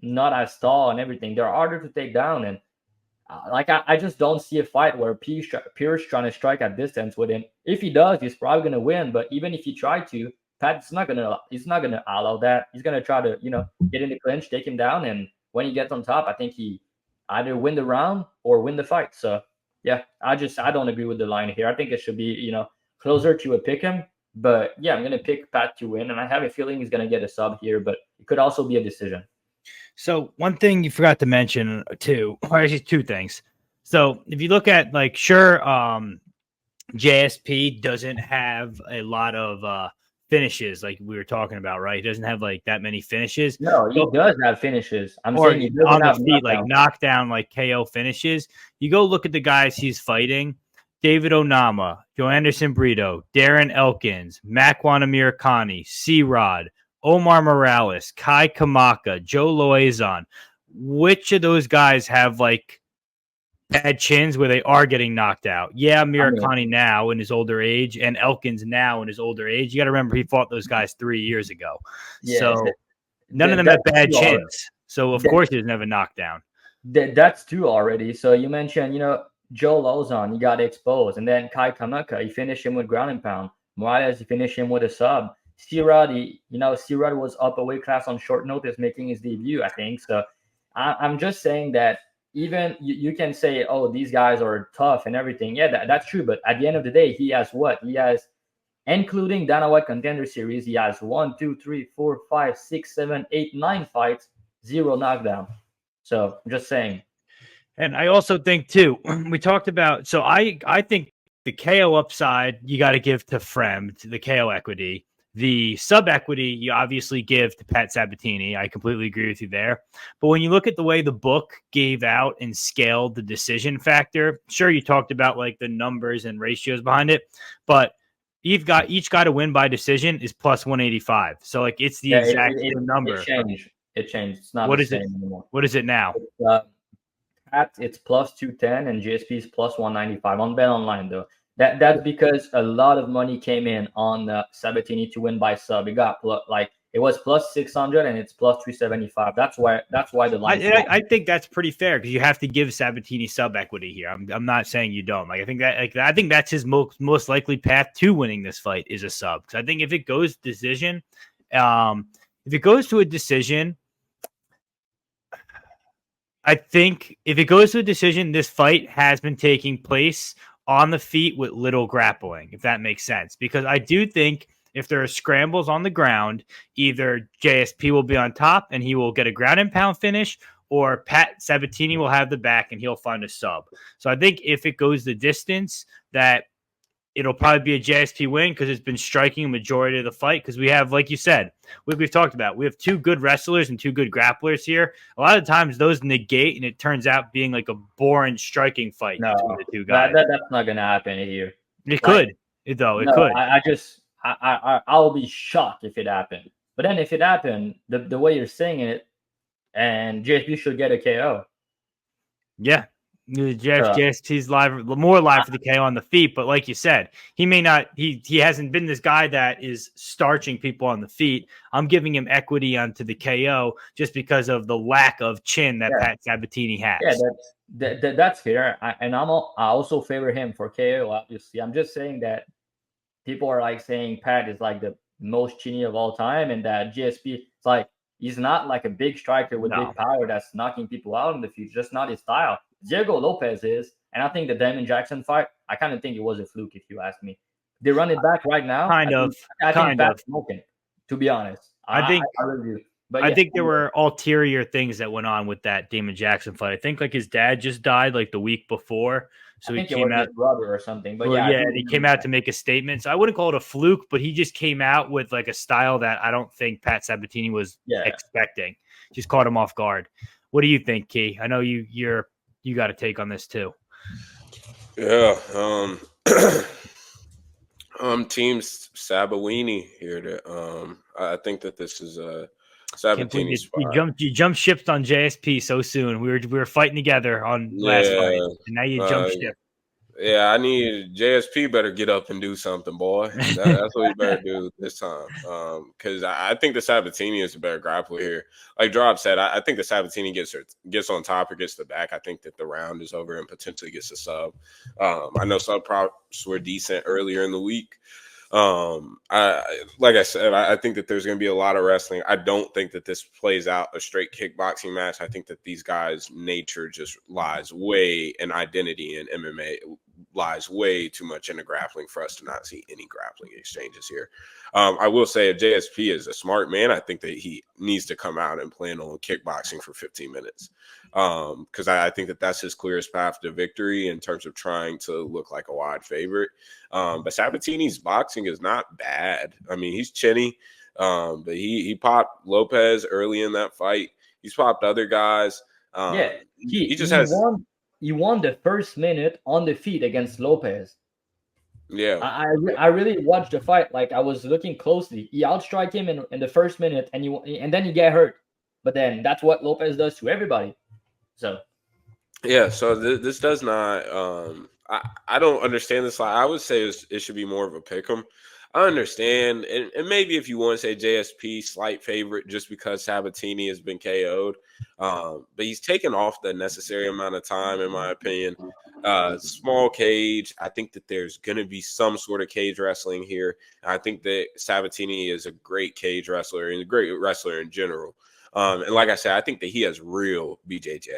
not as tall and everything, they're harder to take down. And I just don't see a fight where Pierce trying to strike at distance with him. If he does, he's probably gonna win. But even if he tried to, Pat's not gonna allow that. He's gonna try to get in the clinch, take him down, and when he gets on top, I think he either win the round or win the fight. So yeah, I don't agree with the line here. I think it should be closer to a pick 'em. But yeah, I'm gonna pick Pat to win, and I have a feeling he's gonna get a sub here, but it could also be a decision. So one thing you forgot to mention too, or actually two things. So if you look at JSP doesn't have a lot of finishes like we were talking about, right? He doesn't have like that many finishes. No, he does have finishes. I'm saying he doesn't on have the feet, like knockdown, like KO finishes. You go look at the guys he's fighting: David Onama, Joe Anderson Brito, Darren Elkins, Makwan Amirkhani, C-Rod, Omar Morales, Kai Kamaka, Joe Loazon. Which of those guys have like bad chins where they are getting knocked out? Yeah, Amirkhani now in his older age, and Elkins now in his older age. You got to remember he fought those guys 3 years ago. Yeah, so none of them have bad chins. So of course he doesn't have a knockdown. That's two already. So you mentioned, Joe Lauzon, he got exposed, and then Kai Kamaka, he finished him with ground and pound. Morales, he finished him with a sub. C-Rod, C-Rod was up a weight class on short notice, making his debut, I think. So I'm just saying that even you can say, oh, these guys are tough and everything. Yeah, that's true. But at the end of the day, he has what? He has, including Dana White Contender Series, he has 1, 2, 3, 4, 5, 6, 7, 8, 9 fights, 0 knockdown. So I'm just saying. And I also think too, we talked about, so I think the KO upside you got to give to Fremd, the KO equity. The sub equity you obviously give to Pat Sabatini. I completely agree with you there. But when you look at the way the book gave out and scaled the decision factor, sure, you talked about like the numbers and ratios behind it, but each guy to win by decision is plus 185. So like it's the exact same number. It changed. It's not what the is same it anymore. What is it now? It's plus 210 and GSP is plus 195 on Bet Online though. That's because a lot of money came in on Sabatini to win by sub. It got it was plus 600 and it's plus 375. That's why the line. I think that's pretty fair because you have to give Sabatini sub equity here. I'm not saying you don't. I think that's his most likely path to winning this fight is a sub. Because I think if it goes decision, I think if it goes to a decision, this fight has been taking place on the feet with little grappling, if that makes sense. Because I do think if there are scrambles on the ground, either JSP will be on top and he will get a ground and pound finish, or Pat Sabatini will have the back and he'll find a sub. So I think if it goes the distance, that it'll probably be a JSP win because it's been striking a majority of the fight. Because we have, like you said, we've talked about, we have two good wrestlers and two good grapplers here. A lot of times those negate, and it turns out being like a boring striking fight between the two guys. That's not going to happen here. It could. It could. I'll be shocked if it happened. But then if it happened, the way you're saying it, and JSP should get a KO. Yeah. JSP's more live for the KO on the feet, but like you said, he may not. He hasn't been this guy that is starching people on the feet. I'm giving him equity onto the KO just because of the lack of chin that Pat Sabatini has. Yeah, that's fair. I also favor him for KO. Obviously, I'm just saying that people are like saying Pat is like the most chinny of all time, and that GSP is like He's not like a big striker with big power that's knocking people out in the future. Just not his style. Diego Lopez is, and I think the Damon Jackson fight, I kind of think it was a fluke if you ask me. They run it back right now. I think Pat's smoking, to be honest. I really do. But I think there were ulterior things that went on with that Damon Jackson fight. I think like his dad just died like the week before. So he came out, his brother or something. But he came out to make a statement. So I wouldn't call it a fluke, but he just came out with like a style that I don't think Pat Sabatini was expecting. Just caught him off guard. What do you think, Key? I know you got a take on this too. Yeah. Team Sabatini here. I think that this is Sabatini's spot. You jumped shipped on JSP so soon. We were fighting together on last fight, and now you jump ship. Yeah, I need JSP better get up and do something, boy. That's what he better do this time. Because I think the Sabatini is a better grappler here. Like Drop said, I think the Sabatini gets on top or gets the back. I think that the round is over and potentially gets a sub. I know sub props were decent earlier in the week. Like I said, I think that there's going to be a lot of wrestling. I don't think that this plays out a straight kickboxing match. I think that these guys' nature just lies way, and identity in MMA lies way too much into grappling for us to not see any grappling exchanges here. I will say if JSP is a smart man, I think that he needs to come out and plan on kickboxing for 15 minutes. Because I think that that's his clearest path to victory in terms of trying to look like a wide favorite. But Sabatini's boxing is not bad. I mean, he's chinny, but he popped Lopez early in that fight. He's popped other guys. He won the first minute on the feet against Lopez. Yeah, I really watched the fight. Like I was looking closely. He outstrike him in the first minute, and then you get hurt. But then that's what Lopez does to everybody. So this does not. I don't understand this. I would say it should be more of a pick'em. I understand, and maybe if you want to say JSP slight favorite just because Sabatini has been KO'd, but he's taken off the necessary amount of time, in my opinion. Small cage. I think that there's going to be some sort of cage wrestling here. I think that Sabatini is a great cage wrestler and a great wrestler in general. And like I said, I think that he has real BJJ.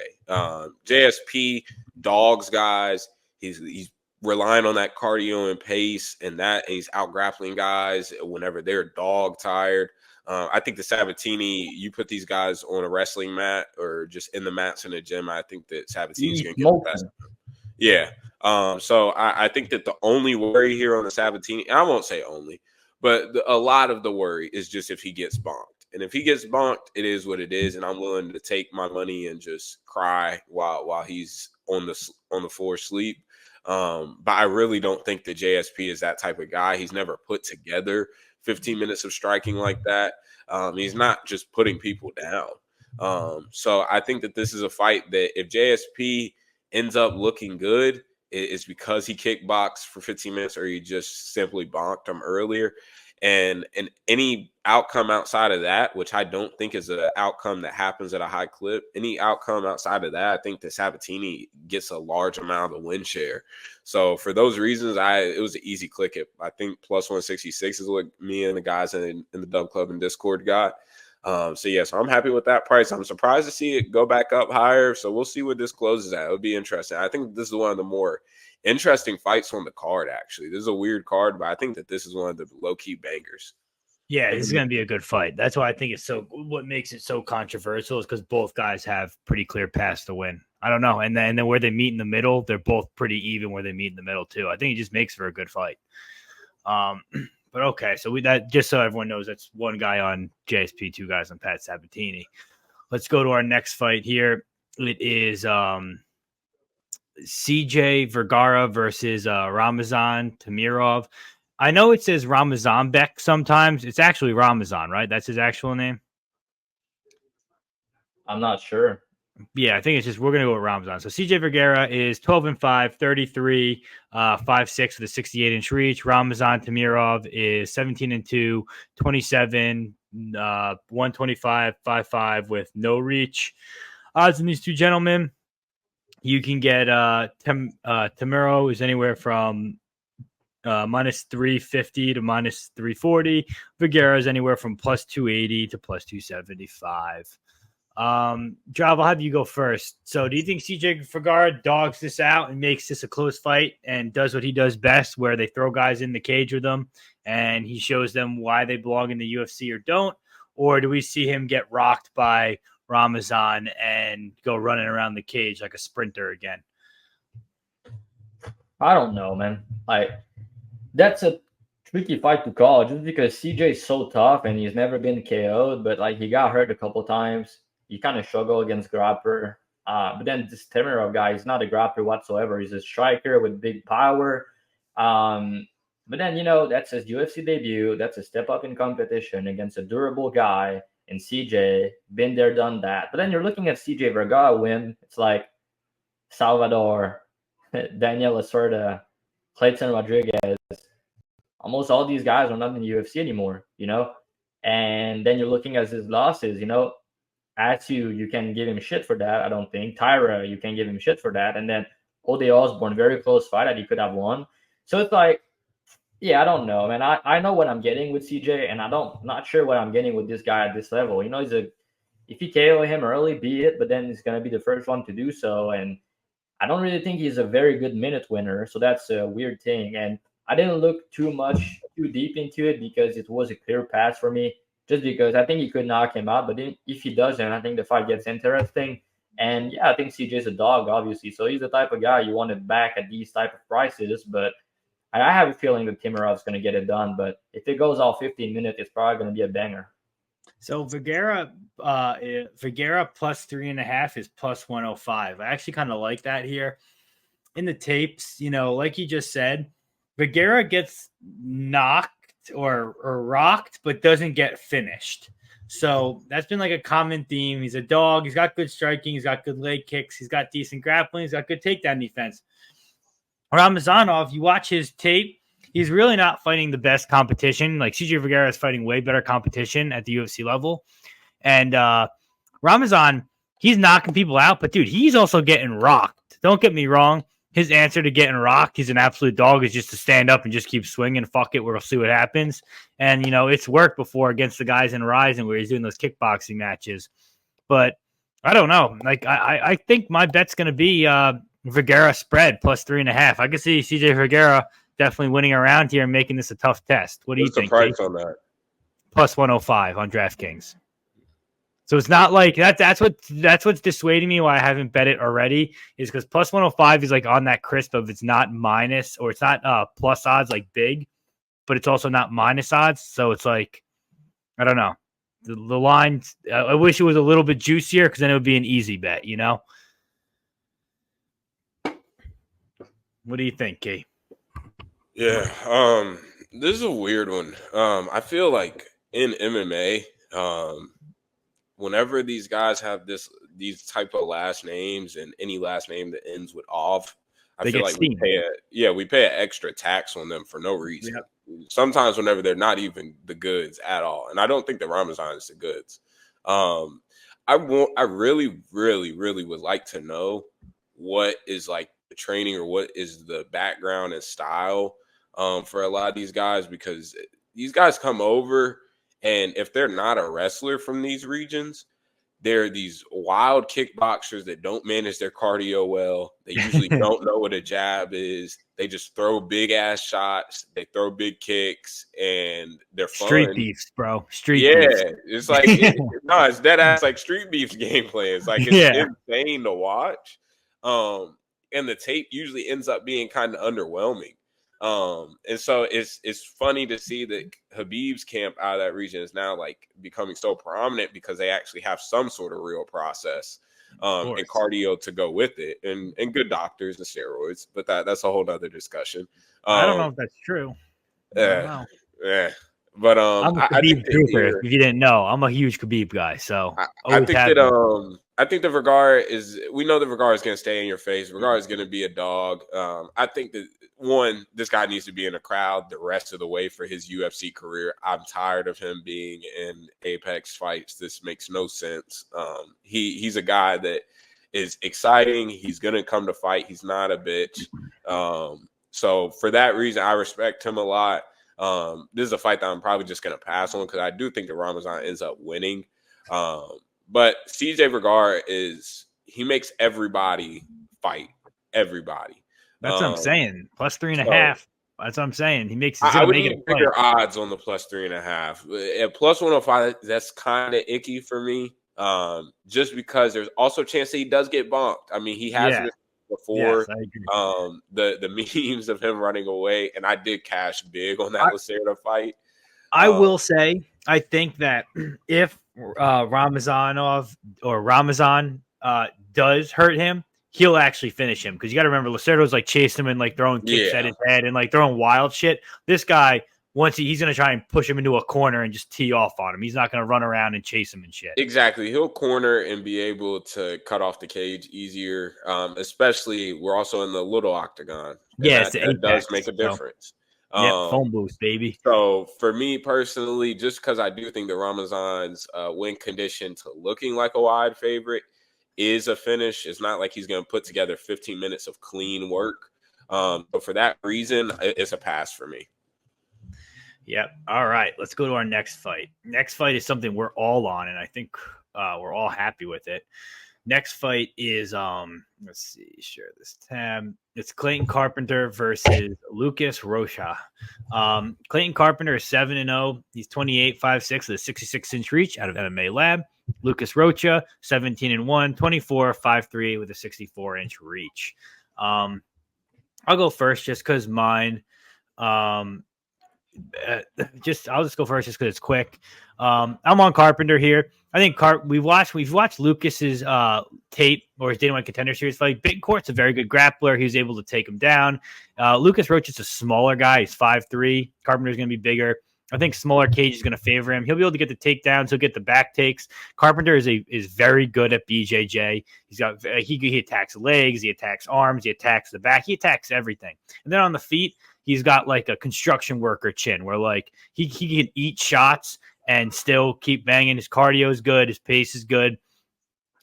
JSP dogs guys. He's relying on that cardio and pace, and he's out grappling guys whenever they're dog tired. I think the Sabatini, you put these guys on a wrestling mat or just in the mats in the gym, I think that Sabatini's going to get the best of them. Yeah. So I think that the only worry here on the Sabatini, I won't say only, but a lot of the worry is just if he gets bonked. And if he gets bonked, it is what it is, and I'm willing to take my money and just cry while he's on the floor asleep. But I really don't think that JSP is that type of guy. He's never put together 15 minutes of striking like that. He's not just putting people down. So I think that this is a fight that if JSP ends up looking good, it's because he kickboxed for 15 minutes or he just simply bonked him earlier. And any outcome outside of that, which I don't think is an outcome that happens at a high clip, any outcome outside of that, I think that Sabatini gets a large amount of the win share. So for those reasons, it was an easy click. I think plus 166 is what me and the guys in the Dub Club and Discord got. So I'm happy with that price. I'm surprised to see it go back up higher. So we'll see what this closes at. It'll be interesting. I think this is one of the more interesting fights on the card, actually. This is a weird card, but I think that this is one of the low-key bangers. Yeah, this is going to be a good fight. That's why I think what makes it so controversial is because both guys have pretty clear paths to win. I don't know. And then where they meet in the middle, they're both pretty even where they meet in the middle, too. I think it just makes for a good fight. But okay, so that just so everyone knows, that's one guy on JSP, two guys on Pat Sabatini. Let's go to our next fight here. It is CJ Vergara versus Ramazan Temirov. I know it says Ramazan Beck sometimes. It's actually Ramazan, right? That's his actual name. I'm not sure. Yeah, I think it's just we're going to go with Ramazan. So CJ Vergara is 12-5, 33, 5'6" with a 68-inch reach. Ramazan Temirov is 17-2, 27, 125, 5'5" with no reach. Odds in these two gentlemen, you can get Temirov is anywhere from minus 350 to minus 340. Vergara is anywhere from plus 280 to plus 275. Job, I'll have you go first. So do you think CJ Vergara dogs this out and makes this a close fight and does what he does best, where they throw guys in the cage with them and he shows them why they belong in the UFC or don't? Or do we see him get rocked by Ramazan and go running around the cage like a sprinter again? I don't know, man. Like, that's a tricky fight to call just because CJ is so tough and he's never been KO'd, but like he got hurt a couple times. He kind of struggled against grappler. But then this Temirov guy is not a grappler whatsoever. He's a striker with big power. But then, that's his UFC debut. That's a step up in competition against a durable guy. And CJ, been there, done that. But then you're looking at CJ Vergara win. It's like Salvador, Daniel Lacerda, Clayton Rodriguez. Almost all these guys are not in the UFC anymore, And then you're looking at his losses, Atu, you can give him shit for that, I don't think. Taira, you can give him shit for that. And then Ode Osborne, very close fight that he could have won. So it's like, yeah, I don't know, man. I know what I'm getting with CJ, and not sure what I'm getting with this guy at this level. If you KO him early, be it, but then he's gonna be the first one to do so. And I don't really think he's a very good minute winner, so that's a weird thing. And I didn't look too deep into it because it was a clear pass for me. Just because I think he could knock him out. But if he doesn't, I think the fight gets interesting. And yeah, I think CJ's a dog, obviously. So he's the type of guy you want to back at these type of prices. But I have a feeling that Timirov's going to get it done. But if it goes all 15 minutes, it's probably going to be a banger. So Vergara plus 3.5 is plus 105. I actually kind of like that here. In the tapes, like you just said, Vergara gets knocked or rocked, but doesn't get finished. So that's been like a common theme. He's a dog. He's got good striking. He's got good leg kicks. He's got decent grappling. He's got good takedown defense. Ramazanov, you watch his tape, he's really not fighting the best competition. Like CJ Vergara is fighting way better competition at the UFC level. And Ramazan, he's knocking people out, but dude, he's also getting rocked. Don't get me wrong. His answer to getting rocked, he's an absolute dog, is just to stand up and just keep swinging. Fuck it, we'll see what happens. And, it's worked before against the guys in Ryzen where he's doing those kickboxing matches. But I don't know. Like, I think my bet's going to be Vergara spread plus 3.5. I can see CJ Vergara definitely winning around here and making this a tough test. What do you think? What's the price on that? Plus 105 on DraftKings. So it's not like that's what's dissuading me why I haven't bet it already, is because plus 105 is like on that crisp of it's not minus, or it's not plus odds like big, but it's also not minus odds. So it's like, I don't know. The line, I wish it was a little bit juicier because then it would be an easy bet, What do you think, Kay? Yeah, this is a weird one. I feel like in MMA, whenever these guys have these type of last names and any last name that ends with "ov," I feel like we pay an extra tax on them for no reason. Yep. Sometimes whenever they're not even the goods at all, and I don't think the Ramazan is the goods. I really, really, really would like to know what is like the training or what is the background and style for a lot of these guys, because these guys come over. And if they're not a wrestler from these regions, they're these wild kickboxers that don't manage their cardio well. They usually don't know what a jab is. They just throw big-ass shots. They throw big kicks, and they're fun. Street beefs, bro. Street beefs. Yeah, it's like it's dead-ass like Street Beefs gameplay. It's like it's insane to watch. And the tape usually ends up being kind of underwhelming. And so it's funny to see that Khabib's camp out of that region is now like becoming so prominent because they actually have some sort of real process and cardio to go with it, and good doctors and steroids, but that's a whole other discussion. I don't know if that's true. Yeah. But I'm a Khabib trooper. If you didn't know, I'm a huge Khabib guy. So I think that I think the Vergara we know the Vergara is going to stay in your face. Vergara is going to be a dog. I think that this guy needs to be in a crowd the rest of the way for his UFC career. I'm tired of him being in Apex fights. This makes no sense. He's a guy that is exciting. He's going to come to fight. He's not a bitch. So for that reason, I respect him a lot. This is a fight that I'm probably just going to pass on because I do think that Ramazan ends up winning. But CJ Vergara he makes everybody fight everybody. That's what I'm saying. Plus 3.5. That's what I'm saying. He's I gonna would make need it bigger odds on the plus 3.5. At plus 105, that's kind of icky for me. Just because there's also a chance that he does get bumped. I mean, he has been before. Yes, I agree. The memes of him running away, and I did cash big on that Lacerda fight. I will say, I think that if Ramazan does hurt him, he'll actually finish him because you got to remember Lacerda's like chasing him and like throwing kicks at his head and like throwing wild shit. This guy, once he's going to try and push him into a corner and just tee off on him. He's not going to run around and chase him and shit. Exactly. He'll corner and be able to cut off the cage easier. Especially we're also in the little octagon. Yes, that does make a difference. Phone boost, baby. So for me personally, just because I do think that Ramazan's win condition to looking like a wide favorite is a finish. It's not like he's going to put together 15 minutes of clean work. But for that reason, it's a pass for me. Yep. All right. Let's go to our next fight. Next fight is something we're all on, and I think we're all happy with it. Next fight is let's see, share this tab. It's Clayton Carpenter versus Lucas Rocha. Clayton Carpenter is 7-0. He's 28.56 with a 66-inch reach out of MMA Lab. Lucas Rocha 17-1, 24.53 with a 64-inch reach. I'll go first just because mine. I'll just go first just because it's quick. I'm on Carpenter here. I think we've watched Lucas's tape or his Dana White Contender Series fight. Big Court's a very good grappler. He was able to take him down. Lucas Rocha is a smaller guy. He's 5'3". Carpenter's going to be bigger. I think smaller cage is going to favor him. He'll be able to get the takedowns. He'll get the back takes. Carpenter is very good at BJJ. He attacks legs. He attacks arms. He attacks the back. He attacks everything. And then on the feet, he's got like a construction worker chin where like he can eat shots and still keep banging. His cardio is good. His pace is good.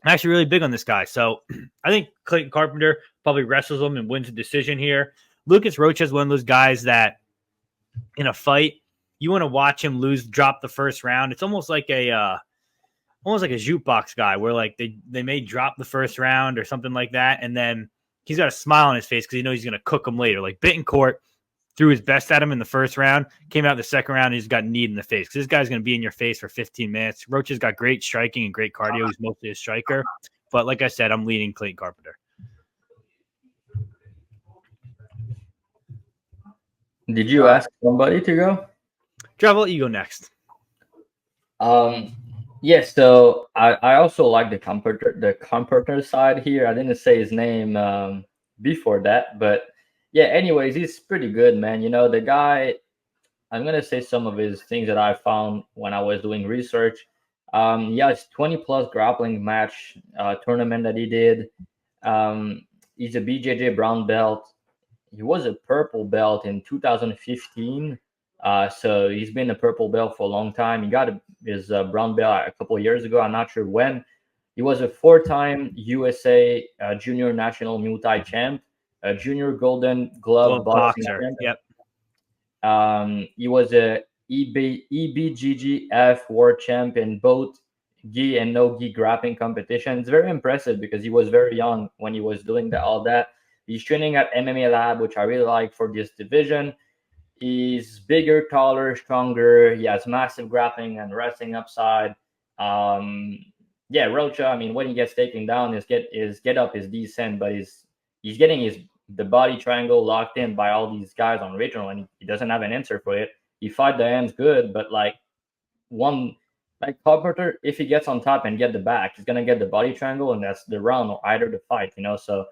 I'm actually really big on this guy. So I think Clayton Carpenter probably wrestles him and wins a decision here. Lucas Rocha is one of those guys that in a fight, you want to watch him drop the first round. It's almost like a jukebox guy where like they may drop the first round or something like that. And then he's got a smile on his face because he knows he's going to cook him later. Like Bittencourt threw his best at him in the first round, came out the second round, and he's got kneed in the face. Because this guy's going to be in your face for 15 minutes. Rocha's got great striking and great cardio. He's mostly a striker. But like I said, I'm leading Clayton Carpenter. Did you ask somebody to go? Trav, I'll let you go next. Yes, so I also like the Carpenter side here. I didn't say his name before that, but yeah, anyways, he's pretty good, man. You know, the guy, I'm going to say some of his things that I found when I was doing research. He has 20-plus grappling match tournament that he did. He's a BJJ brown belt. He was a purple belt in 2015. So he's been a purple belt for a long time. He got his brown belt a couple of years ago. I'm not sure when. He was a 4-time USA junior national Muay Thai champ. A junior Golden Glove boxer. Yep. He was a EBGGF world champ in both gi and no gi grappling competition. It's very impressive because he was very young when he was doing all that. He's training at MMA Lab, which I really like for this division. He's bigger, taller, stronger. He has massive grappling and wrestling upside. Rocha, I mean, when he gets taken down, his get up is decent, but he's getting the body triangle locked in by all these guys on regional, and he doesn't have an answer for it. He fight the hands good, but like Carpenter, if he gets on top and get the back, he's gonna get the body triangle, and that's the round or either the fight, you know. So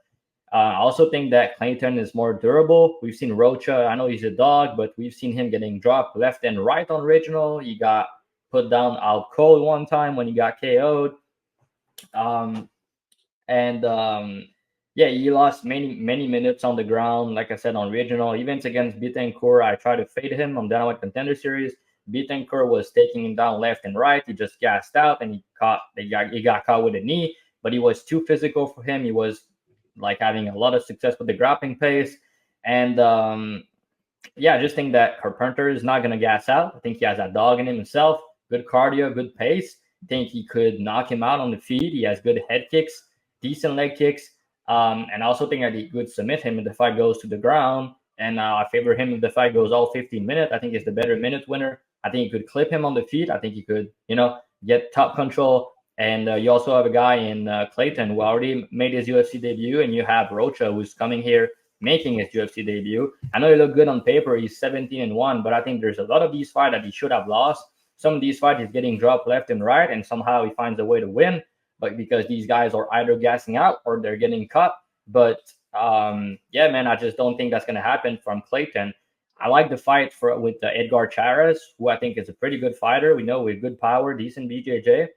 I also think that Clayton is more durable. We've seen Rocha. I know he's a dog, but we've seen him getting dropped left and right on regional. He got put down out cold one time when he got KO'd. He lost many minutes on the ground. Like I said, on regional events against Bittencourt, I tried to fade him on Dana White Contender Series. Bittencourt was taking him down left and right. He just gassed out and he got caught with a knee, but he was too physical for him. He was like having a lot of success with the grappling pace. And yeah, I just think that Carpenter is not going to gas out. I think he has that dog in him himself. Good cardio, good pace. I think he could knock him out on the feet. He has good head kicks, decent leg kicks. And I also think that he could submit him if the fight goes to the ground. And I favor him if the fight goes all 15 minutes. I think he's the better minute winner. I think he could clip him on the feet. I think he could, get top control. And you also have a guy in Clayton who already made his UFC debut. And you have Rocha, who's coming here making his UFC debut. I know he looked good on paper. He's 17-1, but I think there's a lot of these fights that he should have lost. Some of these fights he's getting dropped left and right, and somehow he finds a way to win. But because these guys are either gassing out or they're getting cut. But yeah, man, I just don't think that's going to happen from Clayton. I like the fight with Edgar Chairez, who I think is a pretty good fighter. We know with good power, decent BJJ.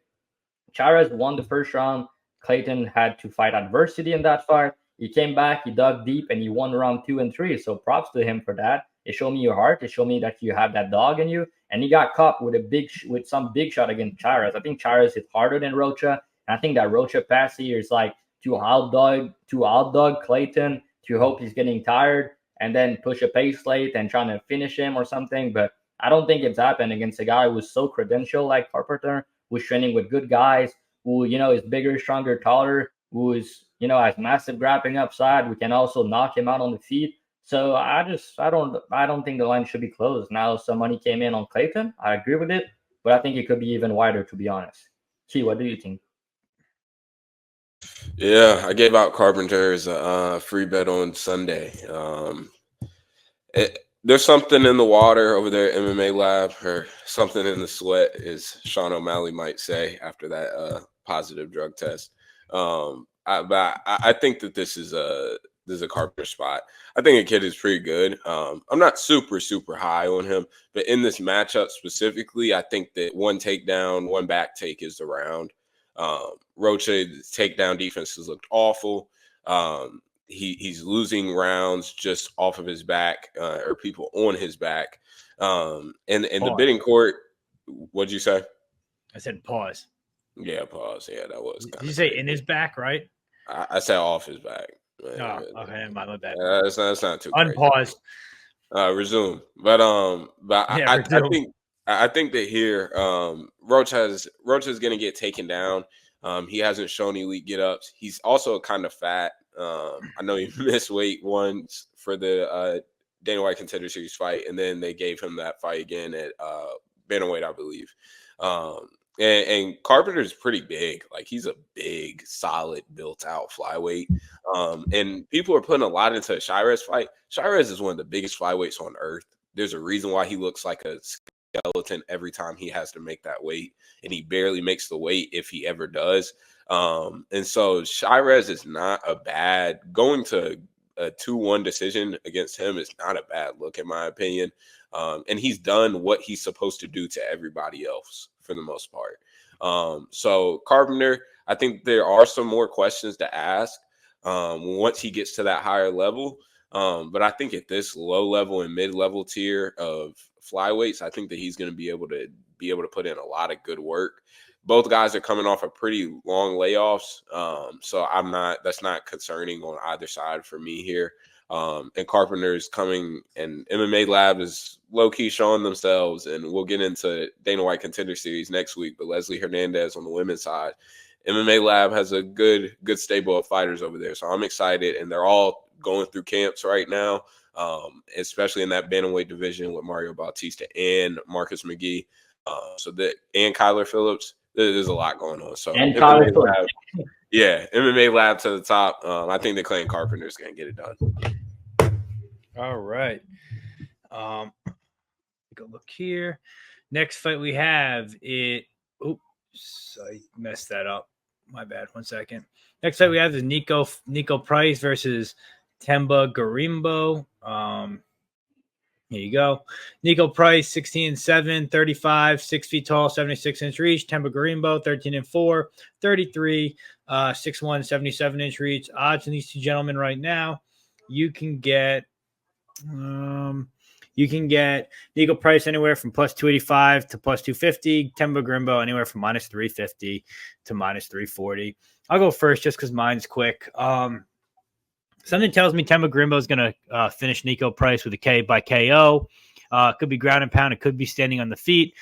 Chairez won the first round. Clayton had to fight adversity in that fight. He came back, he dug deep, and he won round 2 and 3. So props to him for that. It showed me your heart. It showed me that you have that dog in you. And he got caught with some big shot against Chairez. I think Chairez is harder than Rocha. And I think that Rocha pass here is like to outdog Clayton, to hope he's getting tired and then push a pace late and trying to finish him or something. But I don't think it's happened against a guy who's so credentialed like Carpenter, who's training with good guys, who, is bigger, stronger, taller, who is, has massive grappling upside. We can also knock him out on the feet. So I don't think the line should be closed. Now some money came in on Clayton. I agree with it, but I think it could be even wider, to be honest. Key, what do you think? Yeah, I gave out Carpenter as a free bet on Sunday. There's something in the water over there at MMA Lab, or something in the sweat, as Sean O'Malley might say after that positive drug test. I think that this is a Carpenter spot. I think a kid is pretty good. I'm not super high on him, but in this matchup specifically, I think that one takedown, one back take is the round. Rocha's takedown defense has looked awful. He's losing rounds just off of his back, or people on his back. And the bidding court, what'd you say? I said pause. Yeah, pause. Yeah, that was. Did you say crazy. In his back, right? I said off his back. Oh, okay, my bad. That's not too unpause. Resume. But yeah, resume. I think that here, Rocha's gonna get taken down. He hasn't shown elite get-ups. He's also kind of fat. I know he missed weight once for the Dana White Contender Series fight, and then they gave him that fight again at bantamweight, I believe. And Carpenter's pretty big. Like, he's a big, solid, built-out flyweight. And people are putting a lot into the Chairez fight. Chairez is one of the biggest flyweights on earth. There's a reason why he looks like a skeleton every time he has to make that weight, and he barely makes the weight if he ever does. And so Chairez is not a bad – going to a 2-1 decision against him is not a bad look, in my opinion. And he's done what he's supposed to do to everybody else for the most part. So Carpenter, I think there are some more questions to ask once he gets to that higher level. But I think at this low level and mid-level tier of flyweights, I think that he's going to be able to put in a lot of good work. Both guys are coming off of pretty long layoffs. So that's not concerning on either side for me here. And Carpenter is coming, and MMA Lab is low-key showing themselves, and we'll get into Dana White Contender Series next week, but Leslie Hernandez on the women's side. MMA Lab has a good stable of fighters over there, so I'm excited, and they're all going through camps right now, especially in that bantamweight division with Mario Bautista and Marcus McGee, and Kyler Phillips. There's a lot going on. So and Kyler Phillips. Yeah, MMA Lab to the top. I think that Clayton Carpenter is going to get it done. All right. Go look here. Next fight we have it. Oops, I messed that up. My bad. 1 second. Next fight we have is Nico Price versus Temba Gorimbo. Here you go. Nico Price, 16-7, 35, 6 feet tall, 76-inch reach. Temba Gorimbo, 13-4, 33, 6'1", 77-inch reach. Odds on these two gentlemen right now, you can get Nico Price anywhere from plus 285 to plus 250. Temba Gorimbo anywhere from minus 350 to minus 340. I'll go first just because mine's quick. Something tells me Temba Gorimbo is going to finish Nico Price with a K by KO. It could be ground and pound. It could be standing on the feet.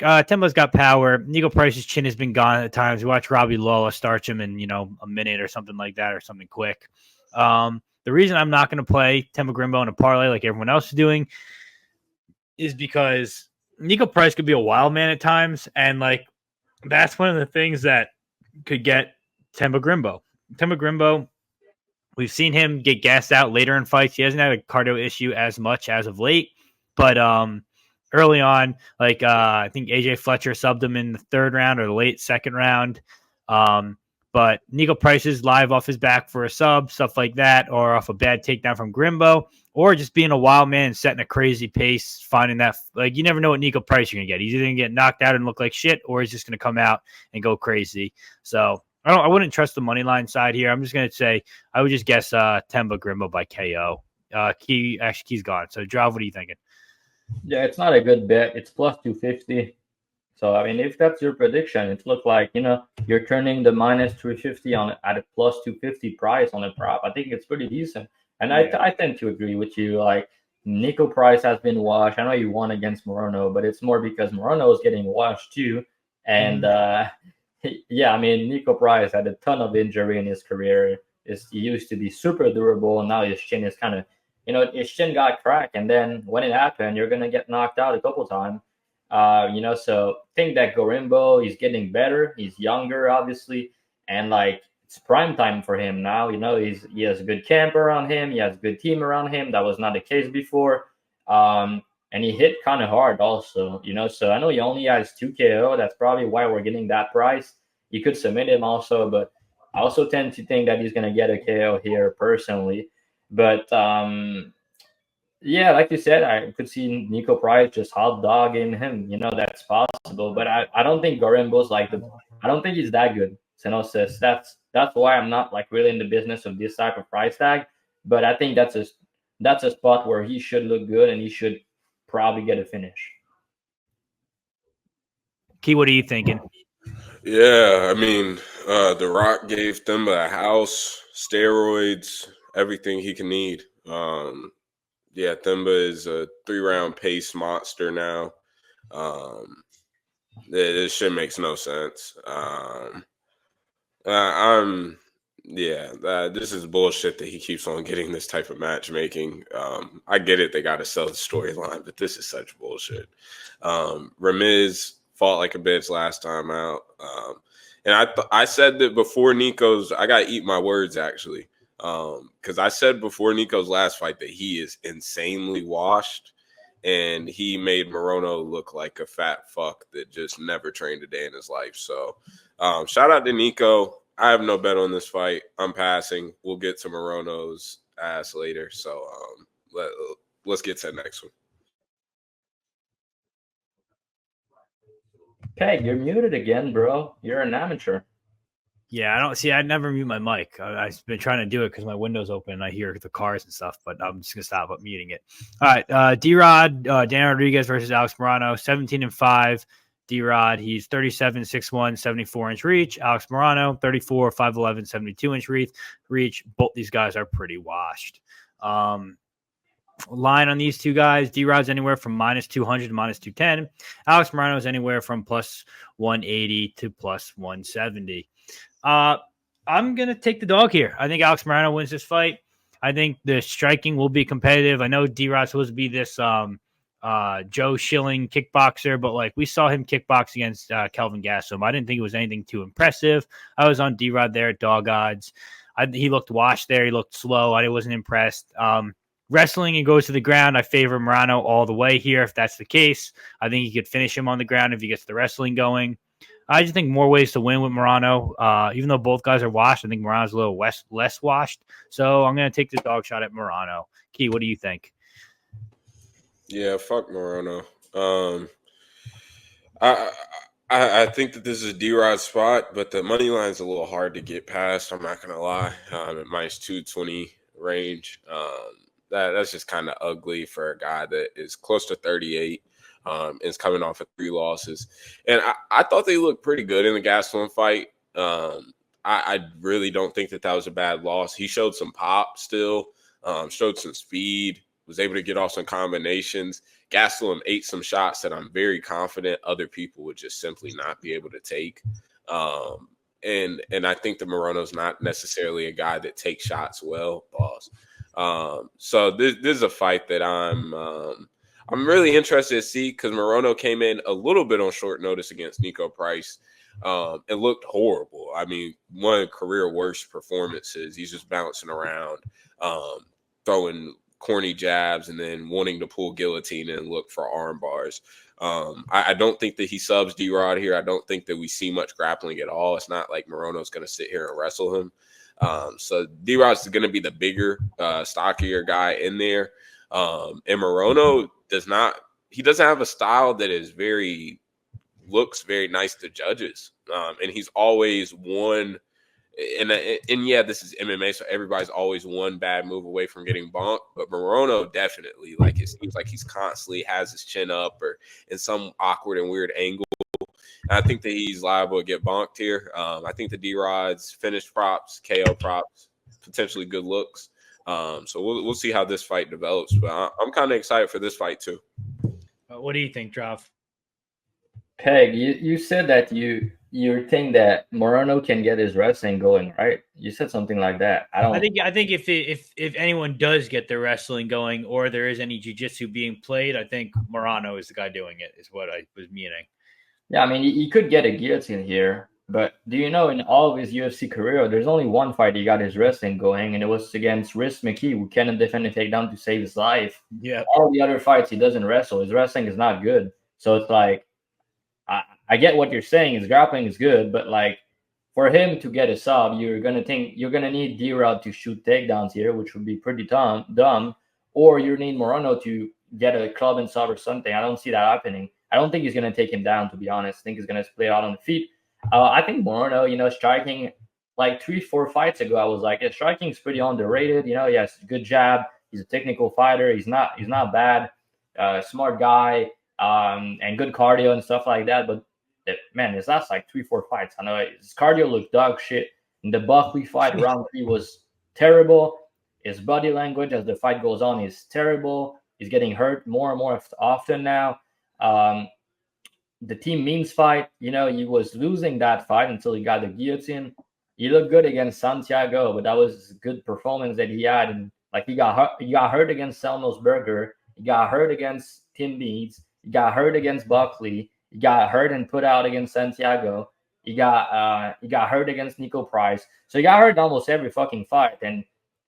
Temba's got power. Nico Price's chin has been gone at times. You watch Robbie Lawler starch him in, a minute or something like that, or something quick. The reason I'm not going to play Temba Gorimbo in a parlay like everyone else is doing is because Nico Price could be a wild man at times, and that's one of the things that could get Temba Gorimbo. Temba Gorimbo, we've seen him get gassed out later in fights. He hasn't had a cardio issue as much as of late, but early on, I think AJ Fletcher subbed him in the third round or the late second round. But Nico Price is live off his back for a sub, stuff like that, or off a bad takedown from Gorimbo, or just being a wild man and setting a crazy pace, finding that, you never know what Nico Price you're going to get. He's either going to get knocked out and look like shit, or he's just going to come out and go crazy. So I wouldn't trust the money line side here. I'm just going to say I would just guess Temba Gorimbo by KO. Key's gone. So, Drav, what are you thinking? Yeah, it's not a good bet. It's plus 250. So, I mean, if that's your prediction, it looks like, you're turning the minus 350 at a plus 250 price on a prop. I think it's pretty decent. And I tend to agree with you. Nico Price has been washed. I know you won against Morono, but it's more because Morono is getting washed too. And, yeah, I mean, Nico Price had a ton of injury in his career. He used to be super durable, and now his chin is kind of, his chin got cracked. And then when it happened, you're going to get knocked out a couple times. So think that Gorimbo, he's getting better. He's younger, obviously. And it's prime time for him now. He has a good camp around him. He has a good team around him. That was not the case before. And he hit kind of hard also, so I know he only has 2 KO. That's probably why we're getting that price. You could submit him also, but I also tend to think that he's going to get a KO here personally. But, yeah, like you said, I could see Nico Price just hot dogging him. That's possible. But I don't think Gorimbo's I don't think he's that good. Says that's why I'm not really in the business of this type of price tag. But I think that's a spot where he should look good and he should probably get a finish. Key, what are you thinking? Yeah, I mean, The Rock gave Themba a house, steroids, everything he can need. Yeah, Themba is a 3-round pace monster now. This shit makes no sense. This is bullshit that he keeps on getting this type of matchmaking. I get it, they got to sell the storyline, but this is such bullshit. Ramiz fought like a bitch last time out. And I said that before Nico's, I got to eat my words actually. Because I said before Nico's last fight that he is insanely washed, and he made Morono look like a fat fuck that just never trained a day in his life. So shout out to Nico. I have no bet on this fight. I'm passing. We'll get to Morono's ass later. So let's get to the next one. Peg, you're muted again, bro. You're an amateur. Yeah, I don't see. I never mute my mic. I've been trying to do it because my window's open and I hear the cars and stuff. But I'm just gonna stop muting it. All right, D-Rod, Dan Rodriguez versus Alex Morono, 17-5. D-Rod, he's 37, 6'1", 74-inch reach. Alex Morono, 34, 5'11", 72-inch reach. Both these guys are pretty washed. Line on these two guys, D-Rod's anywhere from minus 200 to minus 210. Alex Morono is anywhere from plus 180 to plus 170. I'm going to take the dog here. I think Alex Morono wins this fight. I think the striking will be competitive. I know D-Rod's supposed to be this Joe Schilling kickboxer, but we saw him kickbox against Kelvin Gastelum. I didn't think it was anything too impressive. I was on D-Rod there at dog odds. He looked washed there. He looked slow. I wasn't impressed. Wrestling and goes to the ground, I favor Morono all the way here if that's the case. I think he could finish him on the ground if he gets the wrestling going. I just think more ways to win with Morono. Even though both guys are washed, I think Morono's a little less washed. So I'm going to take the dog shot at Morono. Key, what do you think? Yeah, fuck Morono. I think that this is a D-Rod spot, but the money line's a little hard to get past. I'm not going to lie. At minus 220 range. That's just kind of ugly for a guy that is close to 38. Is coming off of 3 losses. And I thought they looked pretty good in the Gastelum fight. I really don't think that was a bad loss. He showed some pop still, showed some speed, was able to get off some combinations. Gastelum ate some shots that I'm very confident other people would just simply not be able to take. And I think that Morono's not necessarily a guy that takes shots well. Pause. So this is a fight that I'm really interested to see, because Morono came in a little bit on short notice against Nico Price. It looked horrible. I mean, one of career worst performances. He's just bouncing around, throwing corny jabs, and then wanting to pull guillotine and look for arm bars. I don't think that he subs D-Rod here. I don't think that we see much grappling at all. It's not like Morono's going to sit here and wrestle him. So D-Rod's going to be the bigger, stockier guy in there. And Morono doesn't have a style that is looks very nice to judges. And he's always won. And yeah, this is MMA, so everybody's always one bad move away from getting bonked. But Morono definitely, like, it seems like he's constantly has his chin up or in some awkward and weird angle. And I think that he's liable to get bonked here. I think the D-Rod's finished props, KO props, potentially good looks. So we'll see how this fight develops. But I'm kind of excited for this fight too. What do you think, Droff? Peg, you said that you think that Morono can get his wrestling going, right? You said something like that. I think if anyone does get their wrestling going, or there is any jiu-jitsu being played, I think Morono is the guy doing it, is what I was meaning. Yeah, I mean, he could get a guillotine here, but do you know, in all of his UFC career, there's only one fight he got his wrestling going, and it was against Rhys McKee, who cannot defend a takedown to save his life. Yeah. All the other fights, he doesn't wrestle. His wrestling is not good. So it's like, I get what you're saying. His grappling is good, but like, for him to get a sub, you're gonna need D-Rod to shoot takedowns here, which would be pretty dumb, or you need Morono to get a club and sub or something. I don't see that happening. I don't think he's gonna take him down, to be honest. I think he's gonna play out on the feet. I think Morono, striking, like 3-4 fights ago, I was like, yeah, striking is pretty underrated. He has a good jab. He's a technical fighter. He's not bad. Smart guy, and good cardio and stuff like that. But man, his last like 3-4 fights, I know his cardio looked dog shit. In the Buckley fight, round 3 was terrible. His body language as the fight goes on is terrible. He's getting hurt more and more often now. The Team Means fight, he was losing that fight until he got the guillotine. He looked good against Santiago, but that was a good performance that he had. And like, he got hurt against Selmosberger. He got hurt against Tim Means. He got hurt against Buckley. He got hurt and put out against Santiago. He got hurt against Nico Price. So he got hurt in almost every fucking fight. And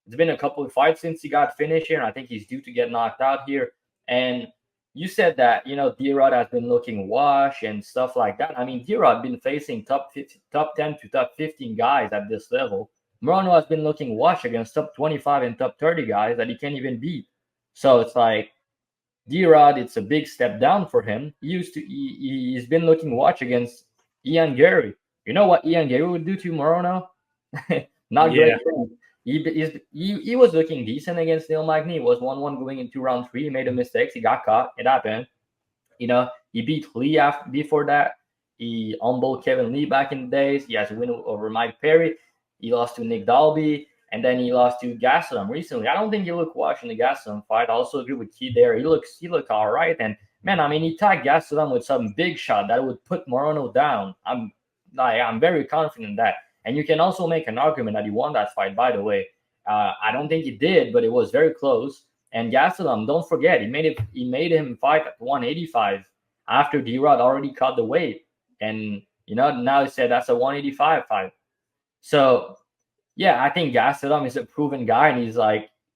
it's been a couple of fights since he got finished here, and I think he's due to get knocked out here. And you said that, D-Rod has been looking washed and stuff like that. I mean, D-Rod been facing top 10 to top 15 guys at this level. Morono has been looking washed against top 25 and top 30 guys that he can't even beat. So it's like, D-Rod, it's a big step down for him. He's been looking watch against Ian Gary. You know what Ian Gary would do to Morono? Not great thing. He was looking decent against Neil Magny. It was 1-1 going into round 3. He made a mistake. He got caught. It happened. He beat Lee before that. He humbled Kevin Lee back in the days. He has a win over Mike Perry. He lost to Nick Dalby. And then he lost to Gastelum recently. I don't think he looked washed in the Gastelum fight. I also agree with Key there. He looked all right. And man, I mean, he tagged Gastelum with some big shot that would put Morono down. I'm very confident in that. And you can also make an argument that he won that fight, by the way. I don't think he did, but it was very close. And Gastelum, don't forget, he made him fight at 185 after D-Rod already cut the weight. And now he said that's a 185 fight. So yeah, I think Gastelum is a proven guy, and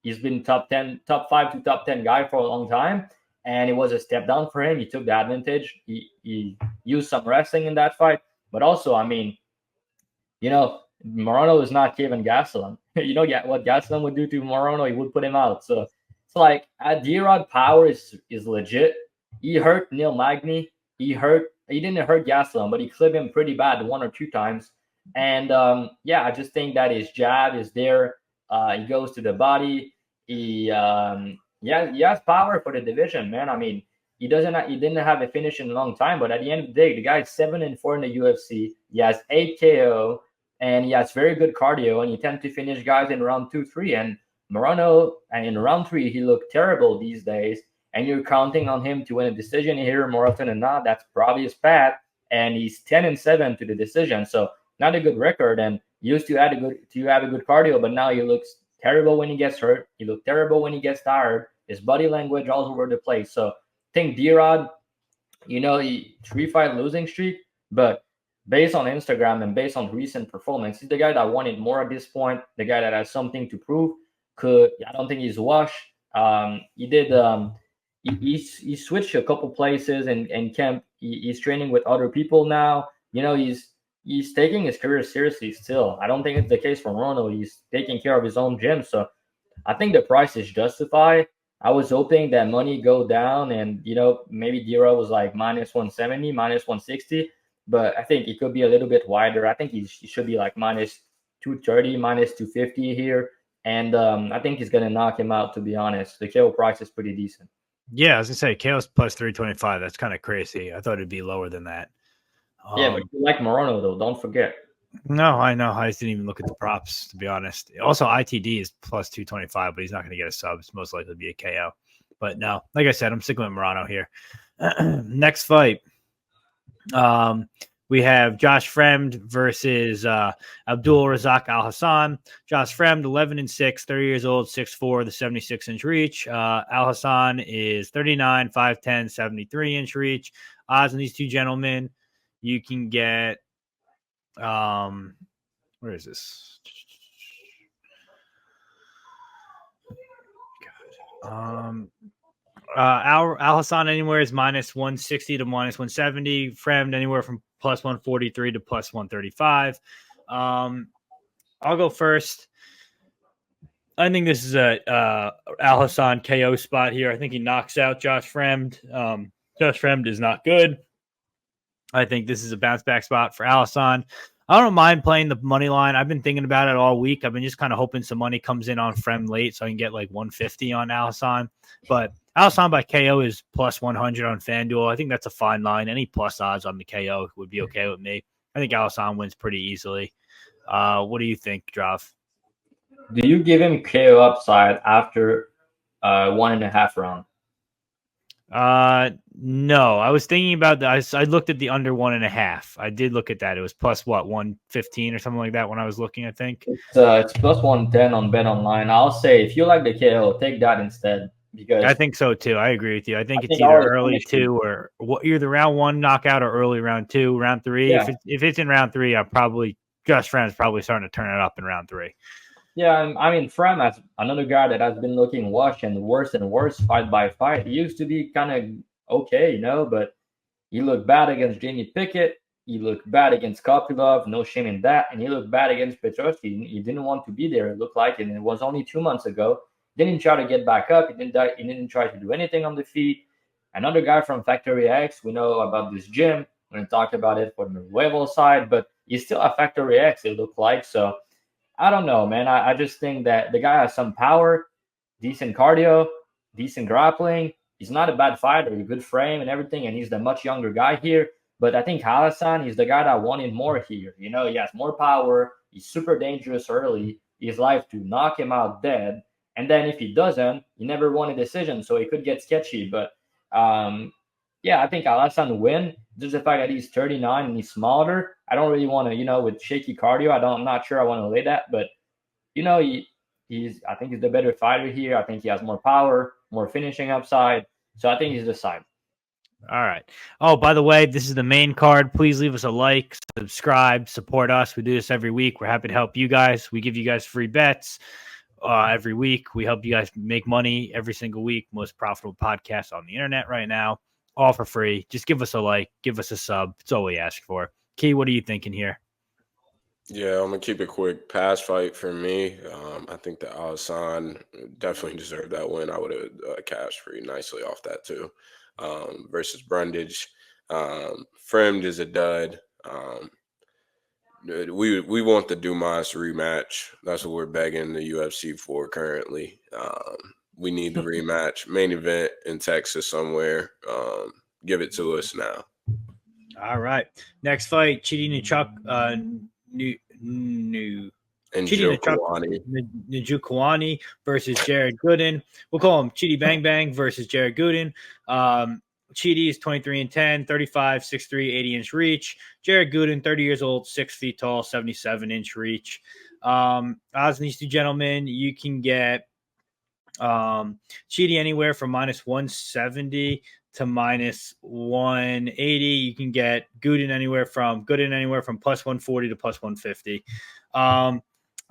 he's been top 5 to top 10 guy for a long time, and it was a step down for him. He took the advantage. He used some wrestling in that fight, but also, I mean, Morono is not Kevin Gastelum. What Gastelum would do to Morono, he would put him out. So it's like, D-Rod power is legit. He hurt Neil Magny. He didn't hurt Gastelum, but he clipped him pretty bad 1 or 2 times. And I just think that his jab is there. He goes to the body. He has power for the division, man. I mean, he didn't have a finish in a long time, but at the end of the day, the guy is 7-4 in the UFC. He has 8 KO, and he has very good cardio, and he tends to finish guys in round 2, 3. And Morono, and in round 3, he looked terrible these days. And you're counting on him to win a decision here more often than not. That's probably his path. And he's 10-7 to the decision, so not a good record. And used to have a good cardio, but now he looks terrible when he gets hurt. He looks terrible when he gets tired. His body language all over the place. So I think D-Rod, he 3-fight losing streak, but based on Instagram and based on recent performance, he's the guy that wanted more at this point. The guy that has something to prove. I don't think he's washed. He did. He switched a couple places in camp. He's training with other people now. He's taking his career seriously still. I don't think it's the case for Morono. He's taking care of his own gym. So I think the price is justified. I was hoping that money go down and, maybe D-Rod was like minus 170, minus 160. But I think it could be a little bit wider. I think he should be like minus 230, minus 250 here. And I think he's going to knock him out, to be honest. The KO price is pretty decent. Yeah, I was going to say KO's plus 325. That's kind of crazy. I thought it'd be lower than that. Yeah, but you like Morono, though. Don't forget. No, I know. I just didn't even look at the props, to be honest. Also, ITD is plus 225, but he's not going to get a sub. It's most likely to be a KO. But no, like I said, I'm sticking with Morono here. Next fight. We have Josh Fremd versus Abdul Razak Alhassan. Josh Fremd, 11-6, 30 years old, 6'4", the 76-inch reach. Alhassan is 39, 5'10", 73-inch reach. Odds on these two gentlemen, you can get where is this? Alhassan anywhere is minus 160 to minus 170. Fremd anywhere from plus 143 to plus 135. I'll go first. I think this is a Alhassan KO spot here. I think he knocks out Josh Fremd. Josh Fremd is not good. I think this is a bounce back spot for Alhassan. I don't mind playing the money line. I've been thinking about it all week. I've been just kind of hoping some money comes in on Fremd late so I can get like 150 on Alhassan. But Alhassan by KO is plus 100 on FanDuel. I think that's a fine line. Any plus odds on the KO would be okay with me. I think Alhassan wins pretty easily. What do you think, Drav? Do you give him KO upside after 1.5 round? No, I was thinking about that. I looked at the under 1.5. I did look at that. It was plus what, 115 or something like that when I was looking, I think. It's plus 110 on Bet Online. I'll say if you like the KO, take that instead. Because I think so too. I agree with you. I think it's either early 2 or either round 1 knockout or early round 2, round 3. Yeah. If it's in round 3, Josh Fremd's probably starting to turn it up in round 3. Yeah, I mean, Fremd is another guy that has been looking washed and worse fight by fight. He used to be kind of okay, but he looked bad against Jamie Pickett. He looked bad against Kopylov, no shame in that. And he looked bad against Petrovsky. He didn't want to be there, it looked like, and it was only 2 months ago. Didn't try to get back up. He didn't try to do anything on the feet. Another guy from Factory X, we know about this gym. We're going to talk about it for the Royval side, but he's still a Factory X, it looked like. So I don't know, man. I just think that the guy has some power, decent cardio, decent grappling. He's not a bad fighter, a good frame and everything, and he's the much younger guy here. But I think Alhassan is the guy that wanted more here. He has more power. He's super dangerous early. He's live to knock him out dead. And then if he doesn't, he never won a decision, so it could get sketchy. But, I think Alhassan win. Just the fact that he's 39 and he's smaller. I don't really want to, with shaky cardio. I'm not sure I want to lay that. But, I think he's the better fighter here. I think he has more power, more finishing upside. So I think he's the side. All right. Oh, by the way, this is the main card. Please leave us a like, subscribe, support us. We do this every week. We're happy to help you guys. We give you guys free bets every week. We help you guys make money every single week. Most profitable podcast on the internet right now. All for free. Just give us a like, give us a sub. It's all we ask for. Key, what are you thinking here? Yeah, I'm going to keep it quick. Pass fight for me. I think that Alhassan definitely deserved that win. I would have cashed pretty nicely off that too. Versus Brundage. Fremd is a dud. We want the Dumas rematch. That's what we're begging the UFC for currently. We need the rematch. Main event in Texas somewhere. Give it to us now. All right. Next fight, Chidi And Chidi Njokuani versus Jared Gooden. We'll call him Chidi Bang Bang versus Jared Gooden. Chidi is 23-10, 35, 6'3", 80-inch reach. Jared Gooden, 30 years old, 6 feet tall, 77-inch reach. Odds on these two gentlemen, you can get Chidi anywhere from -170 to -180. You can get Gooden anywhere from +140 to +150.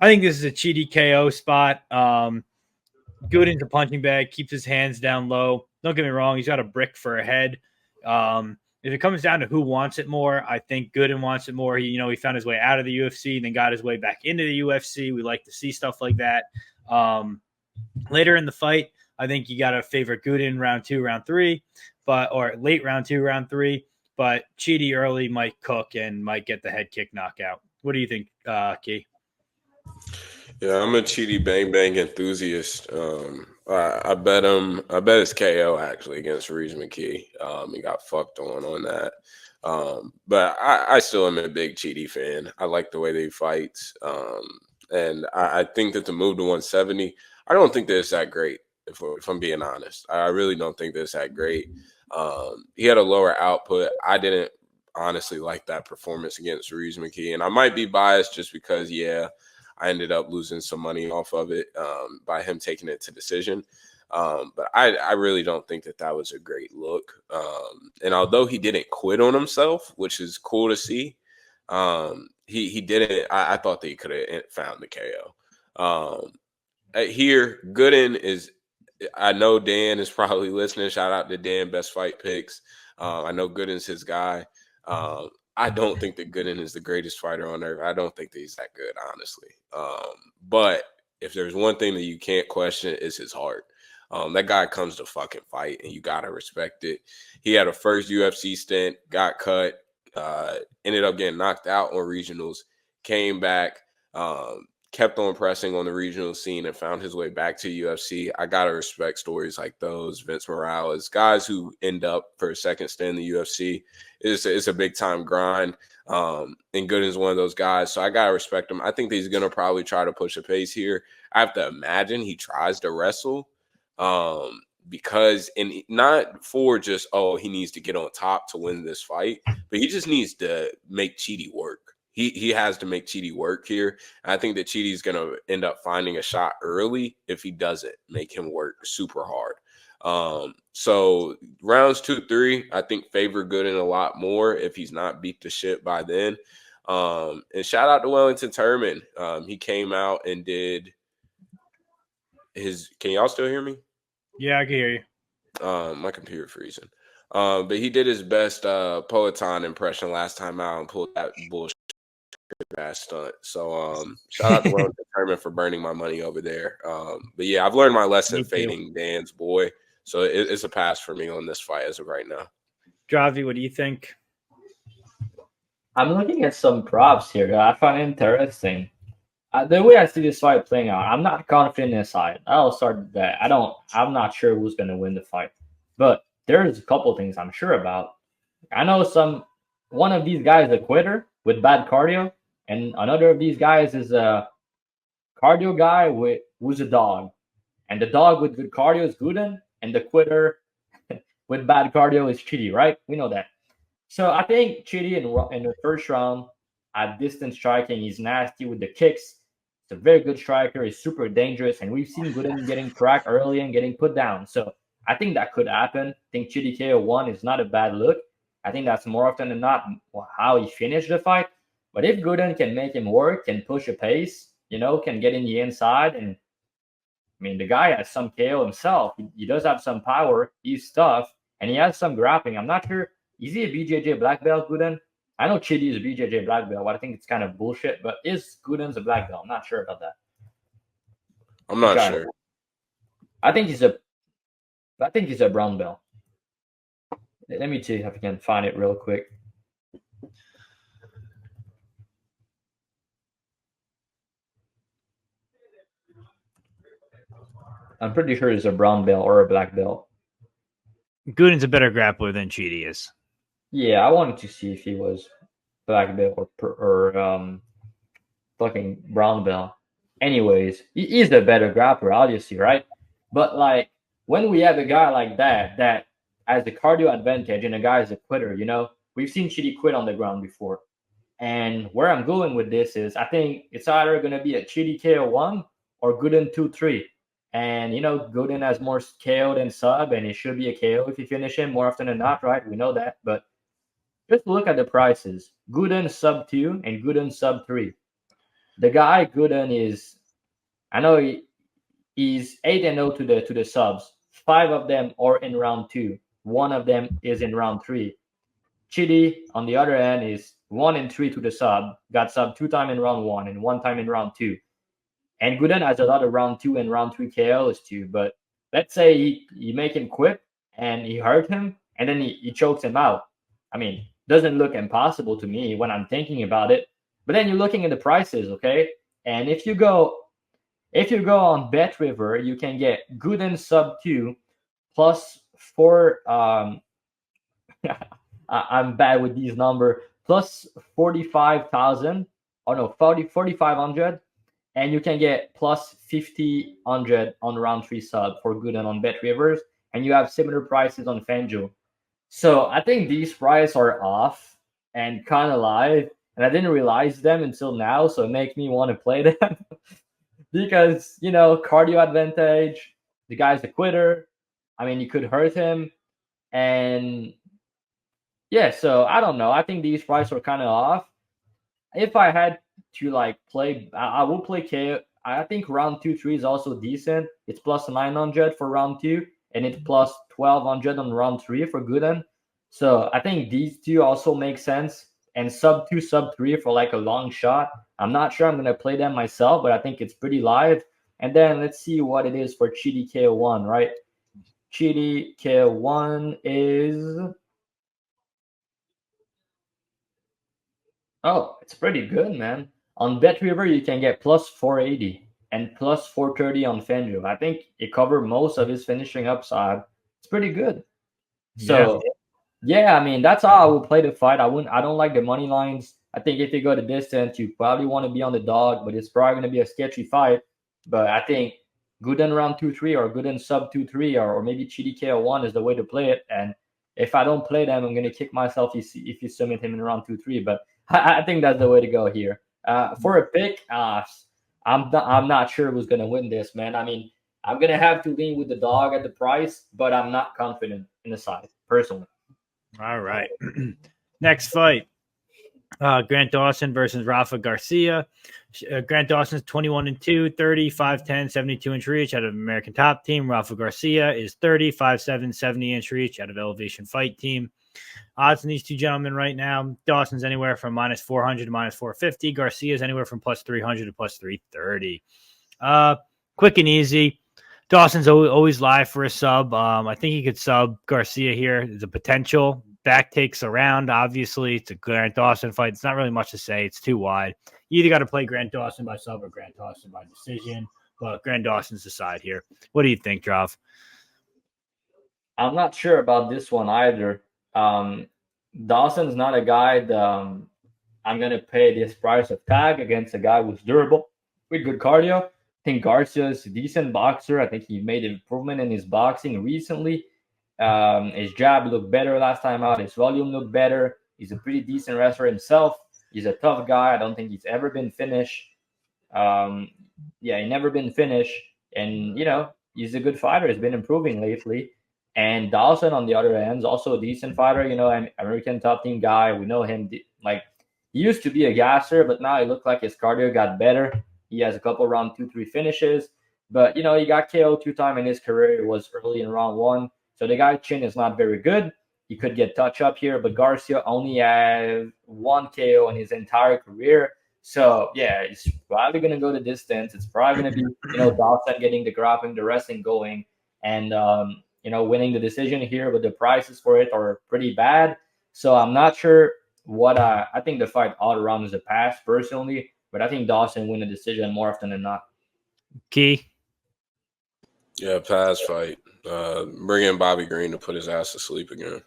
I think this is a Chidi KO spot. Gooden's a punching bag, keeps his hands down low. Don't get me wrong, he's got a brick for a head. If it comes down to who wants it more, I think Gooden wants it more. He found his way out of the UFC and then got his way back into the UFC. We like to see stuff like that. Later in the fight, I think you got to favor Gooden round 2, round 3, or late round 2, round 3. But Chidi early might cook and might get the head kick knockout. What do you think, Key? Yeah, I'm a Chidi Bang Bang enthusiast. I bet it's KO actually against Reese McKee. He got fucked on that. But I still am a big Chidi fan. I like the way that he fights. And I think that the move to 170, I don't think that it's that great, if I'm being honest. I really don't think that it's that great. He had a lower output. I didn't honestly like that performance against Reese McKee. And I might be biased just because, I ended up losing some money off of it by him taking it to decision. But I really don't think that was a great look. And although he didn't quit on himself, which is cool to see, he didn't. I thought that he could have found the KO. Here, Gooden is – I know Dan is probably listening. Shout out to Dan, Best Fight Picks. I know Gooden's his guy. I don't think that Gooden is the greatest fighter on earth. I don't think that he's that good, honestly. But if there's one thing that you can't question, it's his heart. That guy comes to fucking fight, and you got to respect it. He had a first UFC stint, got cut, ended up getting knocked out on regionals, came back, kept on pressing on the regional scene and found his way back to UFC. I got to respect stories like those. Vince Morales, guys who end up for a second stint in the UFC. It's a big-time grind, and Gooden's one of those guys, so I got to respect him. I think that he's going to probably try to push a pace here. I have to imagine he tries to wrestle because – and not for just, he needs to get on top to win this fight, but he just needs to make Chidi work. He has to make Chidi work here. I think that Chidi's going to end up finding a shot early if he doesn't make him work super hard. So rounds 2, 3, I think favor Gooden a lot more if he's not beat the shit by then. And shout out to Wellington Turman. He came out and did his – can y'all still hear me? Yeah, I can hear you. My computer freezing. But he did his best Peloton impression last time out and pulled that bullshit ass stunt. So shout out to Wellington Turman for burning my money over there. But yeah, I've learned my lesson fading Dan's boy. So it's a pass for me on this fight as of right now. Dravi, what do you think? I'm looking at some props here that I find interesting. The way I see this fight playing out, I'm not confident in this side. I'll start with that. I'm not sure who's going to win the fight. But there's a couple things I'm sure about. I know one of these guys is a quitter with bad cardio, and another of these guys is a cardio guy who's a dog. And the dog with good cardio is Gooden, and the quitter with bad cardio is Chidi, right? We know that. So I think Chidi in the first round, at distance striking, he's nasty with the kicks. He's a very good striker. He's super dangerous, and we've seen Gooden getting cracked early and getting put down. So I think that could happen. I think Chidi KO1 is not a bad look. I think that's more often than not how he finished the fight. But if Gooden can make him work, can push a pace, can get in the inside, and I mean, the guy has some KO himself. He does have some power. He's tough, and he has some grappling. I'm not sure. Is he a BJJ black belt, Gooden? I know Chidi is a BJJ black belt, but I think it's kind of bullshit. But is Gooden's a black belt? I'm not sure about that. I'm not sure. I think he's a brown belt. Let me see if I can find it real quick. I'm pretty sure he's a brown belt or a black belt. Gooden's a better grappler than Chidi is. Yeah, I wanted to see if he was black belt or fucking brown belt. Anyways, he's the better grappler, obviously, right? But like when we have a guy like that has the cardio advantage and a guy is a quitter, we've seen Chidi quit on the ground before. And where I'm going with this is I think it's either going to be a Chidi KO1 or Gooden 2-3. And, Gooden has more KO than sub, and it should be a KO if you finish him more often than not, right? We know that. But just look at the prices. Gooden sub 2 and Gooden sub 3. The guy Gooden is, I know he's 8-0 to the subs. 5 of them are in round 2. 1 of them is in round 3. Chidi, on the other hand, is 1-3 to the sub. Got sub 2 times in round 1 and 1 time in round 2. And Gooden has a lot of round 2 and round 3 KOs too. But let's say he make him quit and he hurt him and then he chokes him out. I mean, doesn't look impossible to me when I'm thinking about it. But then you're looking at the prices, okay? And if you go on Bet River, you can get Gooden sub 2 plus 4 I'm bad with these numbers, plus 45,000. Oh no, 4,500. And you can get plus 5,000 on round 3 sub for Gooden on Bet Rivers. And you have similar prices on FanDuel. So I think these prices are off and kind of live. And I didn't realize them until now. So it makes me want to play them. Because, cardio advantage. The guy's a quitter. I mean, you could hurt him. And yeah, so I don't know. I think these prices are kind of off. If I had to play, I will play KO. I think round 2-3 is also decent. It's plus 900 for round 2, and it's plus 1,200 on round 3 for Gooden. So I think these two also make sense. And sub 2, sub 3 for a long shot. I'm not sure I'm gonna play them myself, but I think it's pretty live. And then let's see what it is for Chidi KO1, right? Chidi KO1 is. Oh, it's pretty good, man. On Bet River, you can get plus 480 and plus 430 on FanDuel. I think it covered most of his finishing upside. It's pretty good. So, yeah, I mean, that's how I would play the fight. I don't like the money lines. I think if you go the distance, you probably want to be on the dog, but it's probably going to be a sketchy fight. But I think Gooden round 2-3 or Gooden sub 2-3 or maybe Chidi KO1 is the way to play it. And if I don't play them, I'm going to kick myself if you submit him in round 2-3. But I think that's the way to go here. For a pick, I'm not sure who's going to win this, man. I mean, I'm going to have to lean with the dog at the price, but I'm not confident in the side, personally. All right. Next fight. Grant Dawson versus Rafa Garcia. Grant Dawson's 21-2, 30, 5'10", 72-inch reach out of American Top Team. Rafa Garcia is 30, 5'7", 70-inch reach out of Elevation Fight Team. Odds on these two gentlemen right now, Dawson's anywhere from minus 400 to minus 450. Garcia's anywhere from plus 300 to plus 330. Quick and easy. Dawson's always live for a sub. I think he could sub Garcia here. There's a potential. Back takes around, obviously. It's a Grant Dawson fight. It's not really much to say. It's too wide. You either got to play Grant Dawson by sub or Grant Dawson by decision. But Grant Dawson's the side here. What do you think, Drav? I'm not sure about this one either. Dawson's not a guy that I'm going to pay this price of tag against a guy who's durable with good cardio. I think Garcia is a decent boxer. I think he made improvement in his boxing recently. His jab looked better last time out. His volume looked better. He's a pretty decent wrestler himself. He's a tough guy. I don't think he's ever been finished. He never been finished. And, he's a good fighter. He's been improving lately. And Dawson, on the other hand, is also a decent fighter. An American Top Team guy. We know him. He used to be a gasser, but now he looked like his cardio got better. He has a couple round 2-3 finishes. But, he got KO 2 times in his career. It was early in round 1. So the guy's chin is not very good. He could get touch up here, but Garcia only has 1 KO in his entire career. So, yeah, it's probably going to go the distance. It's probably going to be, Dawson getting the grappling, the wrestling going, and, winning the decision here. But the prices for it are pretty bad. So I'm not sure what I think the fight all around is a pass, personally. But I think Dawson win the decision more often than not. Key? Yeah, pass fight. Bring in Bobby Green to put his ass to sleep again.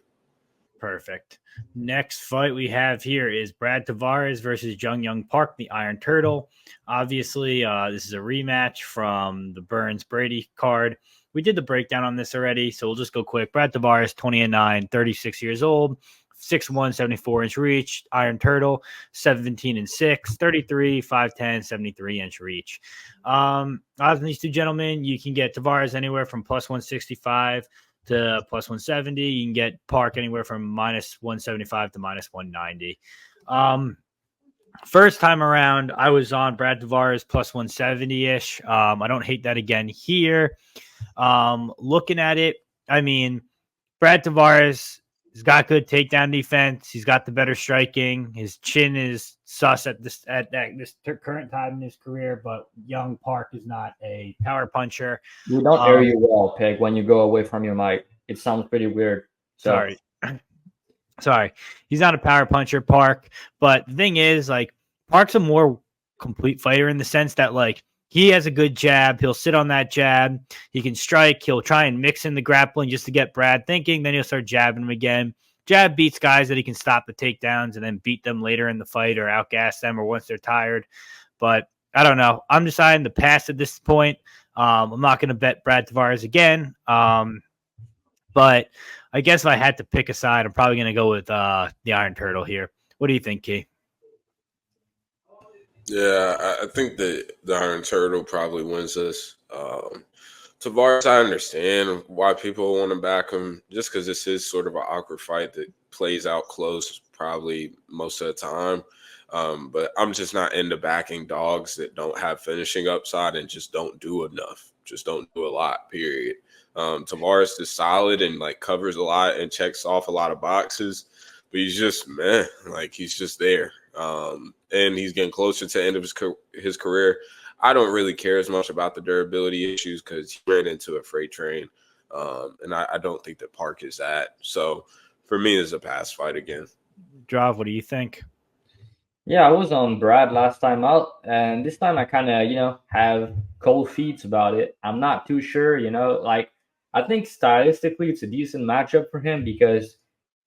Perfect. Next fight we have here is Brad Tavares versus Jung Young Park, the Iron Turtle. Obviously, this is a rematch from the Burns Brady card. We did the breakdown on this already, so we'll just go quick. Brad Tavares, 20-9, 36 years old, 6'1", 74-inch reach. Iron Turtle, 17-6, 33, 5'10", 73-inch reach. Odds on these two gentlemen, you can get Tavares anywhere from plus 165 to plus 170. You can get Park anywhere from minus 175 to minus 190. First time around, I was on Brad Tavares plus 170-ish. I don't hate that again here. Looking at it, I mean, Brad Tavares has got good takedown defense. He's got the better striking. His chin is sus at this current time in his career, but Young Park is not a power puncher. You don't hear you well, Peg, when you go away from your mic. It sounds pretty weird. So. Sorry. He's not a power puncher, Park. But the thing is, like, Park's a more complete fighter in the sense that, like, he has a good jab. He'll sit on that jab. He can strike. He'll try and mix in the grappling just to get Brad thinking. Then he'll start jabbing him again. Jab beats guys that he can stop the takedowns and then beat them later in the fight or outgas them or once they're tired. But I don't know. I'm deciding to pass at this point. I'm not going to bet Brad Tavares again. But I guess if I had to pick a side, I'm probably going to go with the Iron Turtle here. What do you think, Key? Yeah, I think that the Iron Turtle probably wins this. Tavares, I understand why people want to back him, just because this is sort of an awkward fight that plays out close probably most of the time. But I'm just not into backing dogs that don't have finishing upside and just don't do enough. Just don't do a lot, period. Tavares is solid and like covers a lot and checks off a lot of boxes, but he's just he's just there. And he's getting closer to the end of his career. I don't really care as much about the durability issues because he ran into a freight train. And I don't think that Park is that. So for me, it's a pass fight again. Drav, what do you think? Yeah, I was on Brad last time out, and this time I kind of, have cold feet about it. I'm not too sure, like I think stylistically it's a decent matchup for him because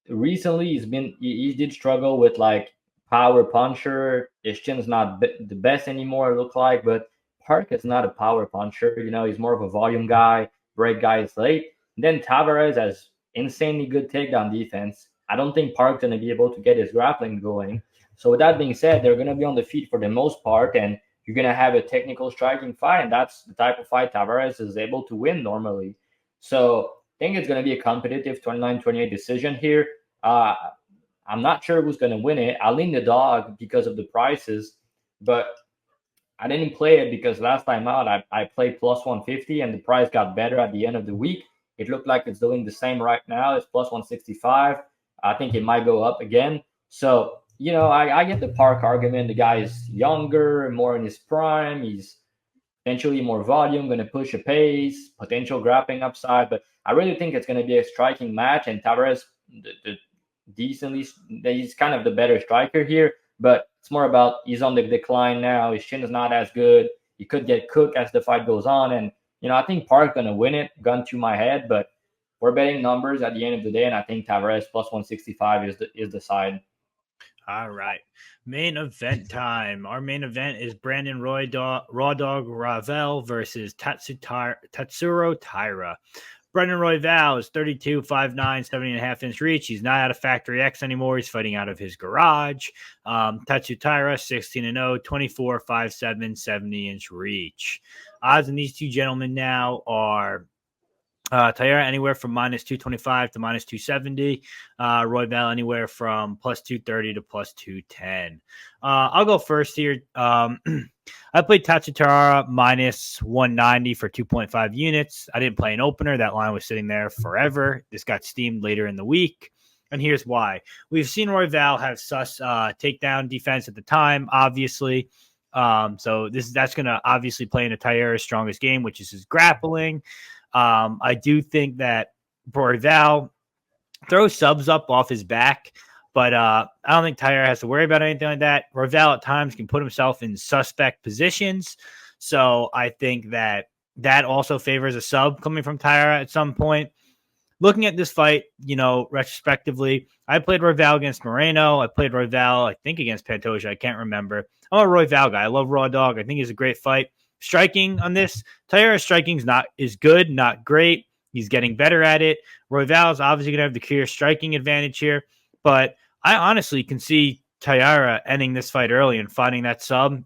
recently he did struggle with like power puncher. His chin's not the best anymore, it looked like, but Park is not a power puncher. He's more of a volume guy, break guys late. And then Tavares has insanely good takedown defense. I don't think Park's going to be able to get his grappling going. So with that being said, they're going to be on the feet for the most part, and you're going to have a technical striking fight, and that's the type of fight Tavares is able to win normally. So I think it's going to be a competitive 29-28 decision here. I'm not sure who's going to win it. I lean the dog because of the prices, but I didn't play it because last time out I played plus 150 and the price got better at the end of the week. It looked like it's doing the same right now. It's plus 165. I think it might go up again. So, I get the Park argument. The guy is younger, more in his prime. He's potentially more volume, going to push a pace, potential grappling upside. But I really think it's going to be a striking match. And Tavares, he's kind of the better striker here. But it's more about he's on the decline now. His chin is not as good. He could get cooked as the fight goes on. And, I think Park's going to win it, gun to my head. But we're betting numbers at the end of the day. And I think Tavares plus 165 is the side. All right. Main event time. Our main event is Brandon Raw Dog Royval versus Tatsuro Taira. Brandon Royval is 32, 5'9", 70.5-inch reach. He's not out of Factory X anymore. He's fighting out of his garage. Tatsuro Taira, 16-0, 24, 5'7", 70-inch reach. Odds on these two gentlemen now are Taira anywhere from minus 225 to minus 270. Royval anywhere from plus 230 to plus 210. I'll go first here. I played Taira minus 190 for 2.5 units. I didn't play an opener. That line was sitting there forever. This got steamed later in the week. And here's why. We've seen Royval have sus takedown defense at the time, obviously. So that's going to obviously play into Taira's strongest game, which is his grappling. I do think that Royval throws subs up off his back, but I don't think Taira has to worry about anything like that. Royval at times can put himself in suspect positions, so I think that also favors a sub coming from Taira at some point. looking at this fight, retrospectively, I played Royval against Moreno. I played Royval, I think, against Pantoja. I can't remember. I'm a Royval guy. I love Raw Dog. I think he's a great fight. Striking on this, Taira's striking is good, not great. He's getting better at it. Royval is obviously going to have the clear striking advantage here, but I honestly can see Taira ending this fight early and finding that sub,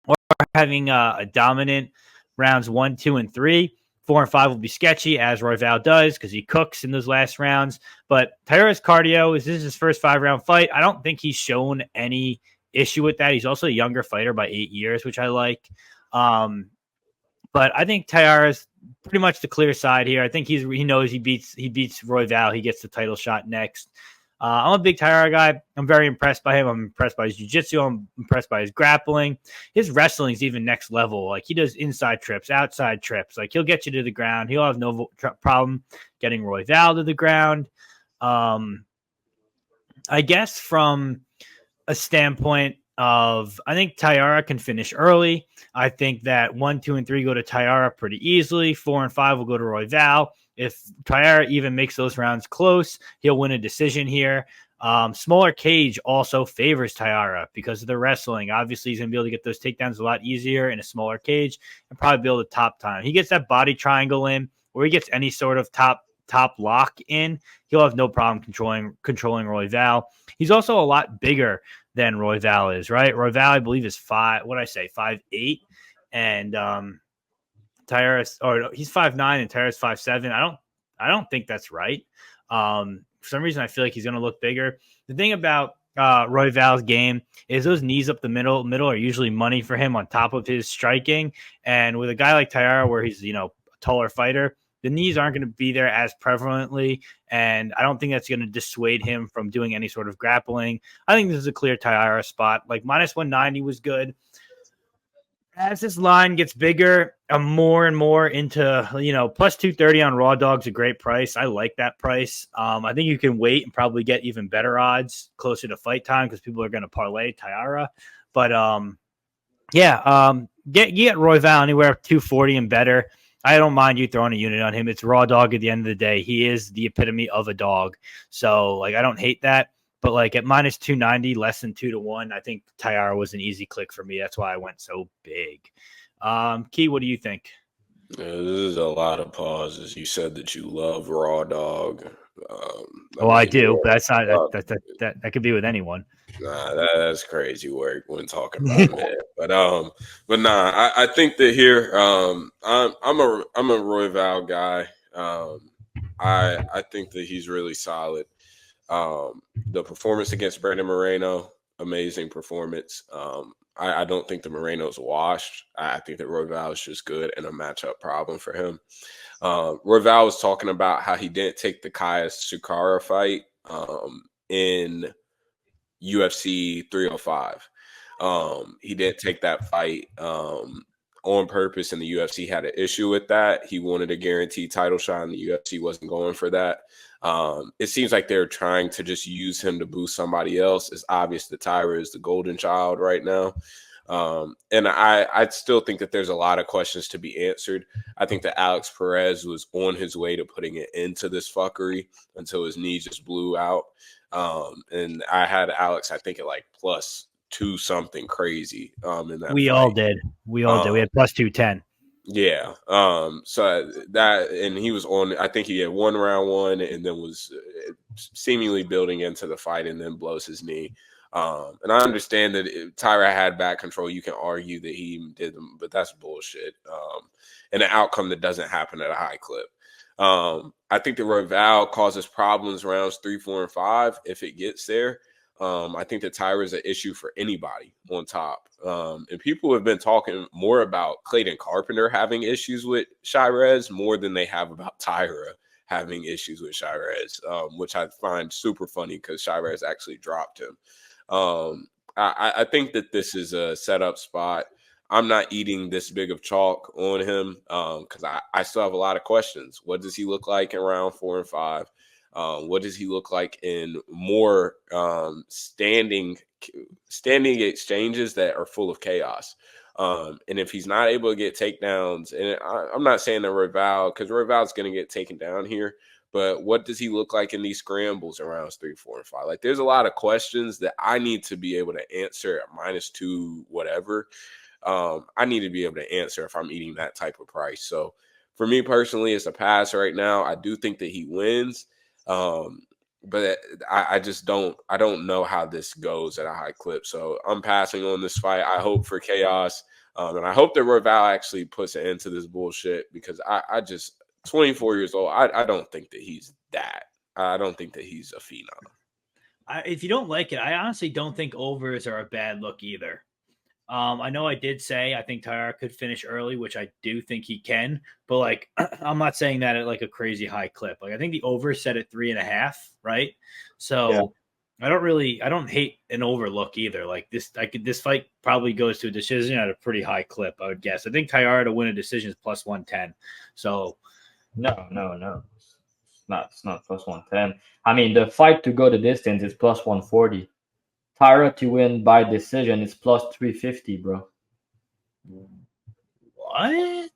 or having a dominant rounds 1, 2, and 3. 4 and 5 will be sketchy, as Royval does, because he cooks in those last rounds. But Taira's cardio, this is his first 5-round fight. I don't think he's shown any issue with that. He's also a younger fighter by 8 years, which I like. But I think Taira's pretty much the clear side here. I think he knows he beats Royval. He gets the title shot next. I'm a big Taira guy. I'm very impressed by him. I'm impressed by his jiu-jitsu. I'm impressed by his grappling. His wrestling is even next level. Like, he does inside trips, outside trips. Like, he'll get you to the ground. He'll have no problem getting Royval to the ground. I guess from a standpoint of, I think Taira can finish early. I think that 1, 2, and 3 go to Taira pretty easily. 4 and 5 will go to Royval. If Taira even makes those rounds close, he'll win a decision here. Smaller cage also favors Taira because of the wrestling. Obviously, he's going to be able to get those takedowns a lot easier in a smaller cage and probably be able to top time. He gets that body triangle in, or he gets any sort of top lock in, he'll have no problem controlling Royval. He's also a lot bigger than Royval is, right? Royval, I believe, is 5'8", and Taira's, or no, he's 5'9", and Taira's 5'7". I don't think that's right. For some reason, I feel like he's going to look bigger. The thing about Royval's game is those knees up the middle are usually money for him on top of his striking. And with a guy like Taira, where he's a taller fighter, the knees aren't going to be there as prevalently, and I don't think that's going to dissuade him from doing any sort of grappling. I think this is a clear Taira spot. Like, minus 190 was good. As this line gets bigger, I'm more and more into, plus 230 on Raw Dog's a great price. I like that price. I think you can wait and probably get even better odds closer to fight time because people are going to parlay Taira. But, get Royval anywhere 240 and better. I don't mind you throwing a unit on him. It's Raw Dog at the end of the day. He is the epitome of a dog. So, I don't hate that. But, at minus 290, less than 2-1, I think Taira was an easy click for me. That's why I went so big. Key, what do you think? Yeah, this is a lot of pauses. You said that you love Raw Dog. I do, but that's not that could be with anyone. Nah, that's crazy work when talking about man. But nah, I think that here, I'm a Royval guy. I think that he's really solid. The performance against Brandon Moreno, amazing performance. I don't think the Moreno's washed. I think that Royval is just good and a matchup problem for him. Royval was talking about how he didn't take the Kaya Sukara fight in UFC 305. He didn't take that fight on purpose, and the UFC had an issue with that. He wanted a guaranteed title shot, and the UFC wasn't going for that. It seems like they're trying to just use him to boost somebody else. It's obvious that Taira is the golden child right now. And I still think that there's a lot of questions to be answered. I think that Alex Perez was on his way to putting it into this fuckery until his knee just blew out. And I had Alex, I think, at plus 2 something crazy in that We fight. all did. We had plus 210. Yeah. So that, and he was on, I think he had won round 1 and then was seemingly building into the fight and then blows his knee. And I understand that Taira had back control. You can argue that he did them, but that's bullshit. And an outcome that doesn't happen at a high clip. I think that Royval causes problems rounds 3, 4, and 5 if it gets there. I think that Taira is an issue for anybody on top. And people have been talking more about Clayton Carpenter having issues with Shirez more than they have about Taira having issues with Shirez, which I find super funny because Shirez actually dropped him. I think that this is a setup spot. I'm not eating this big of chalk on him because I still have a lot of questions. What does he look like in round 4 and 5? What does he look like in more standing exchanges that are full of chaos? And if he's not able to get takedowns, and I'm not saying that Royval, because Royval's going to get taken down here, but what does he look like in these scrambles in rounds 3, 4, and 5? Like, there's a lot of questions that I need to be able to answer at -2 whatever. I need to be able to answer if I'm eating that type of price. So for me personally, it's a pass right now. I do think that he wins, but I just don't know how this goes at a high clip. So I'm passing on this fight. I hope for chaos, and I hope that Royval actually puts an end to this bullshit, because I just 24 years old. I don't think that he's that. I don't think that he's a phenom. If you don't like it, I honestly don't think overs are a bad look either. I know I did say I think Taira could finish early, which I do think he can, but like I'm not saying that at like a crazy high clip. Like I think the over set at 3.5, right? So yeah. I don't hate an overlook either. Like this fight probably goes to a decision at a pretty high clip, I would guess. I think Taira to win a decision is plus 110. So no. It's not plus 110. I mean, the fight to go the distance is plus 140. Taira to win by decision is plus 350, bro. What?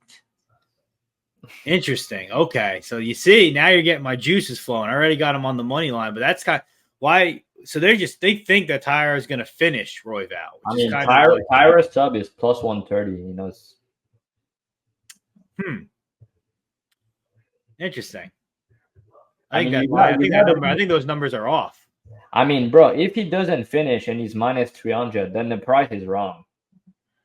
Interesting. Okay. So you see, now you're getting my juices flowing. I already got him on the money line, but that's kind of why. So they think that Taira is going to finish Royval. I mean, Taira's sub is plus 130. You know. Interesting. I think those numbers are off. I mean, bro, if he doesn't finish and he's minus 300, then the price is wrong.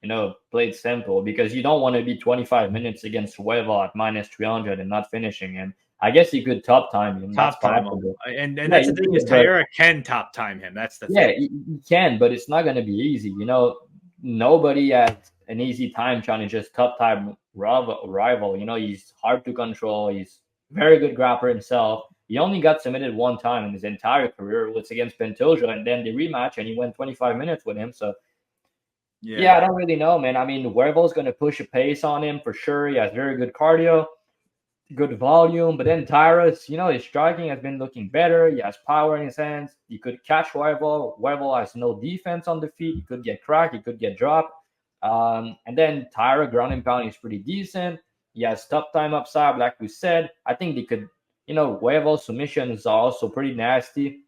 You know, play it simple, because you don't want to be 25 minutes against Royval at minus 300 and not finishing him. I guess he could top time him. Top time him. And that's the thing is Taira can top time him. That's the thing. Yeah, he can, but it's not going to be easy. You know, nobody has an easy time trying to just top time Royval. You know, he's hard to control. He's very good grappler himself. He only got submitted one time in his entire career, was against Pantoja, and then the rematch, and he went 25 minutes with him. So, yeah, I don't really know, man. I mean, Royval's going to push a pace on him for sure. He has very good cardio, good volume. But then Taira's, you know, his striking has been looking better. He has power in his hands. He could catch Royval. Royval has no defense on the feet. He could get cracked. He could get dropped. And then Taira, ground and pound, is pretty decent. He has top time upside, like we said. I think they could. You know, Royval submissions are also pretty nasty.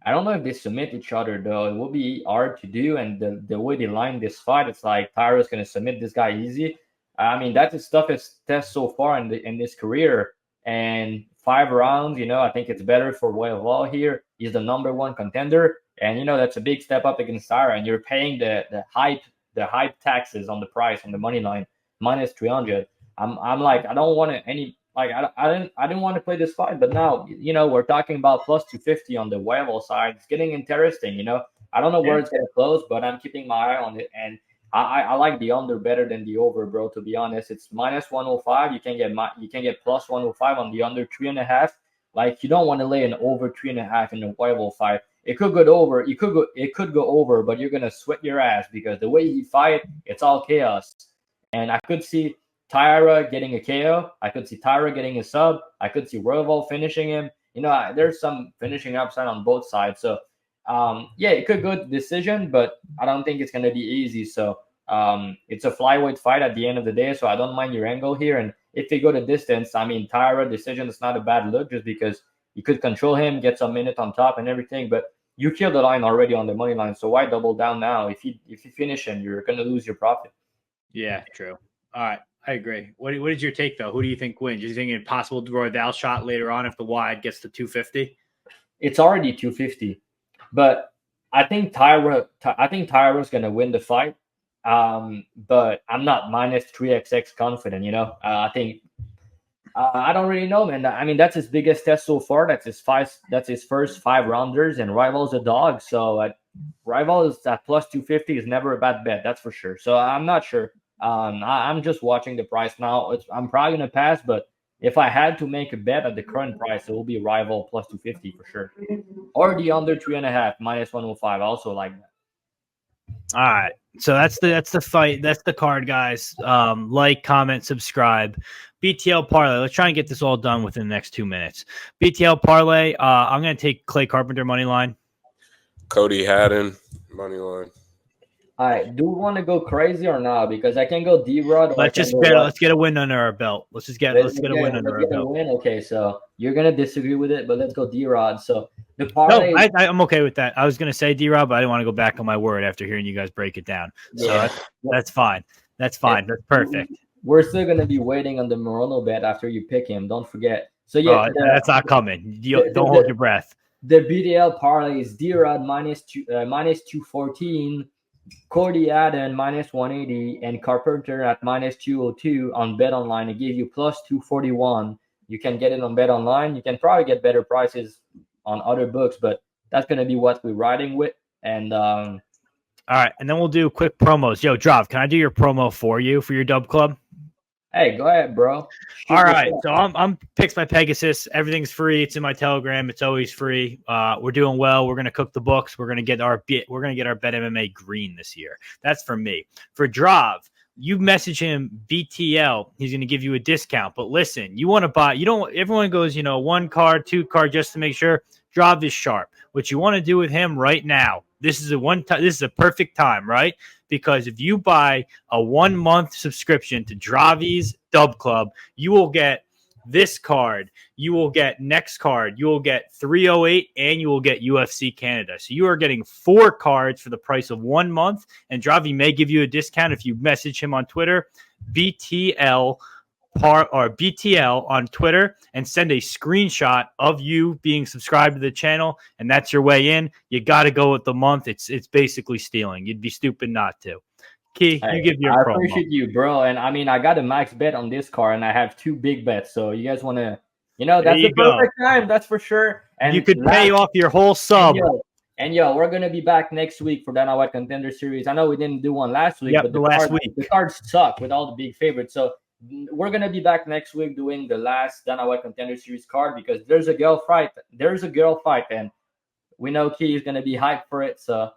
I don't know if they submit each other, though. It will be hard to do. And the way they line this fight, it's like Taira's going to submit this guy easy. I mean, that's his toughest test so far in this career. And 5 rounds, you know, I think it's better for Royval here. He's the #1 contender. And, you know, that's a big step up against Taira. And you're paying the hype taxes on the price, on the money line, minus 300. I'm like, I don't want any... Like I didn't want to play this fight, but now, you know, we're talking about plus 250 on the Royval side. It's getting interesting, you know. I don't know where it's gonna close, but I'm keeping my eye on it, and I like the under better than the over, bro. To be honest, it's minus 105. You can get plus 105 on the under 3.5. Like, you don't want to lay an over 3.5 in a Royval fight. It could go over. It could go over, but you're gonna sweat your ass, because the way he fight, it's all chaos. And I could see Taira getting a KO. I could see Taira getting a sub. I could see Royval finishing him. You know, there's some finishing upside on both sides. So, yeah, it could go to decision, but I don't think it's going to be easy. So, it's a flyweight fight at the end of the day. So I don't mind your angle here. And if they go the distance, I mean, Taira decision is not a bad look, just because you could control him, get some minute on top and everything. But you killed the line already on the money line. So why double down now? If you finish him, you're going to lose your profit. Yeah, true. All right. I agree. What is your take, though? Who do you think wins? Do you think it's possible Royval shot later on if the wide gets to 250? It's already 250, but I think Taira's going to win the fight. But I'm not minus 3xx confident. You know, I think I don't really know, man. I mean, that's his biggest test so far. That's his first 5 rounders, and Royval's a dog. So Royval is at plus 250 is never a bad bet. That's for sure. So I'm not sure. I'm just watching the price now. I'm probably gonna pass, but if I had to make a bet at the current price, it will be Royval plus 250 for sure, or the under 3.5 minus 105. I also like that. All right, so that's the fight. That's the card, guys. Like, comment, subscribe. BTL Parlay. Let's try and get this all done within the next 2 minutes. BTL Parlay. I'm gonna take Clay Carpenter money line. Cody Haddon money line. All right, do we want to go crazy or not? Because I can go D-Rod. Let's get a win under our belt. Let's get a win under our belt. Okay, so you're gonna disagree with it, but let's go D-Rod. So the No, parlay. I'm okay with that. I was gonna say D-Rod, but I didn't want to go back on my word after hearing you guys break it down. So that's fine. That's fine. That's perfect. We're still gonna be waiting on the Morono bet after you pick him. Don't forget. So yeah, that's not coming. Don't hold your breath. The BTL Parlay is D-Rod minus 214, Cody Haddon minus 180, and Carpenter at minus 202 on Bet Online. It gives you plus 241. You can get it on Bet Online. You can probably get better prices on other books, but that's going to be what we're riding with. And all right, and then we'll do quick promos. Yo, Drav, can I do your promo for you for your dub club? Hey, go ahead, bro. All right, so I'm Picks by Pegasus. Everything's free. It's in my Telegram. It's always free. We're doing well. We're gonna cook the books. We're gonna get our Bet MMA green this year. That's for me. For Drav, you message him BTL. He's gonna give you a discount. But listen, you want to buy. You don't. Everyone goes, one card, two card, just to make sure. Drav is sharp. What you want to do with him right now? This is a perfect time, right? Because if you buy a 1 month subscription to Dravi's Dub Club, you will get this card, you will get next card, you will get 308, and you will get UFC Canada. So you are getting 4 cards for the price of 1 month, and Dravi may give you a discount if you message him on Twitter, BTL on Twitter, and send a screenshot of you being subscribed to the channel, and that's your way in. You got to go with the month. It's basically stealing. You'd be stupid not to. Key, you give your promo. I appreciate you, bro. And I mean, I got a max bet on this car, and I have 2 big bets. So you guys want to, that's the perfect time. That's for sure. And you could pay off your whole sub. And we're gonna be back next week for Dana White Contender Series. I know we didn't do one last week, but the cards suck with all the big favorites. So we're gonna be back next week doing the last Dana White Contender Series card because there's a girl fight. And we know Key is gonna be hyped for it. So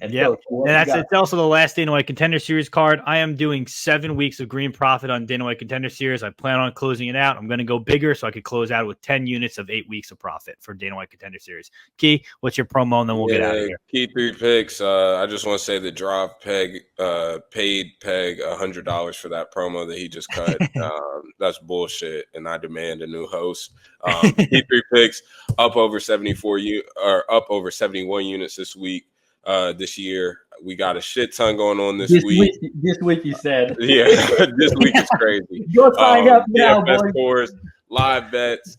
yeah, and it's also the last Dana White Contender Series card. I am doing 7 weeks of green profit on Dana White Contender Series. I plan on closing it out. I'm going to go bigger so I could close out with 10 units of 8 weeks of profit for Dana White Contender Series. Key, what's your promo, and then we'll get out of here. Key 3 picks. I just want to say that Drav paid Peg $100 for that promo that he just cut. That's bullshit, and I demand a new host. Key 3 picks up over 71 units this week. This year we got a shit ton going on this week. This week you said. Yeah, this week is crazy. Go sign up now, boys. Scores, live bets.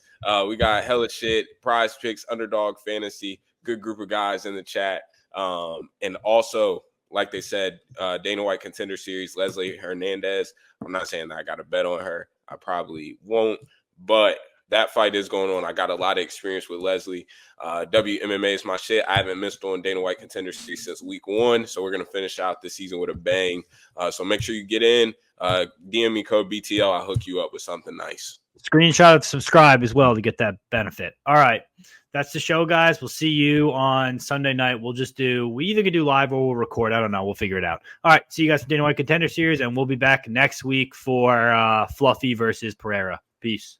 We got hella shit, prize picks, underdog fantasy, good group of guys in the chat. And also, like they said, Dana White Contender Series, Leslie Hernandez. I'm not saying that I got a bet on her. I probably won't, but that fight is going on. I got a lot of experience with Leslie. WMMA is my shit. I haven't missed on Dana White Contender Series since week 1, so we're going to finish out this season with a bang. So make sure you get in. DM me code BTL. I'll hook you up with something nice. Screenshot, subscribe as well to get that benefit. All right. That's the show, guys. We'll see you on Sunday night. We either can do live or we'll record. I don't know. We'll figure it out. All right. See you guys for Dana White Contender Series, and we'll be back next week for Fluffy versus Pereira. Peace.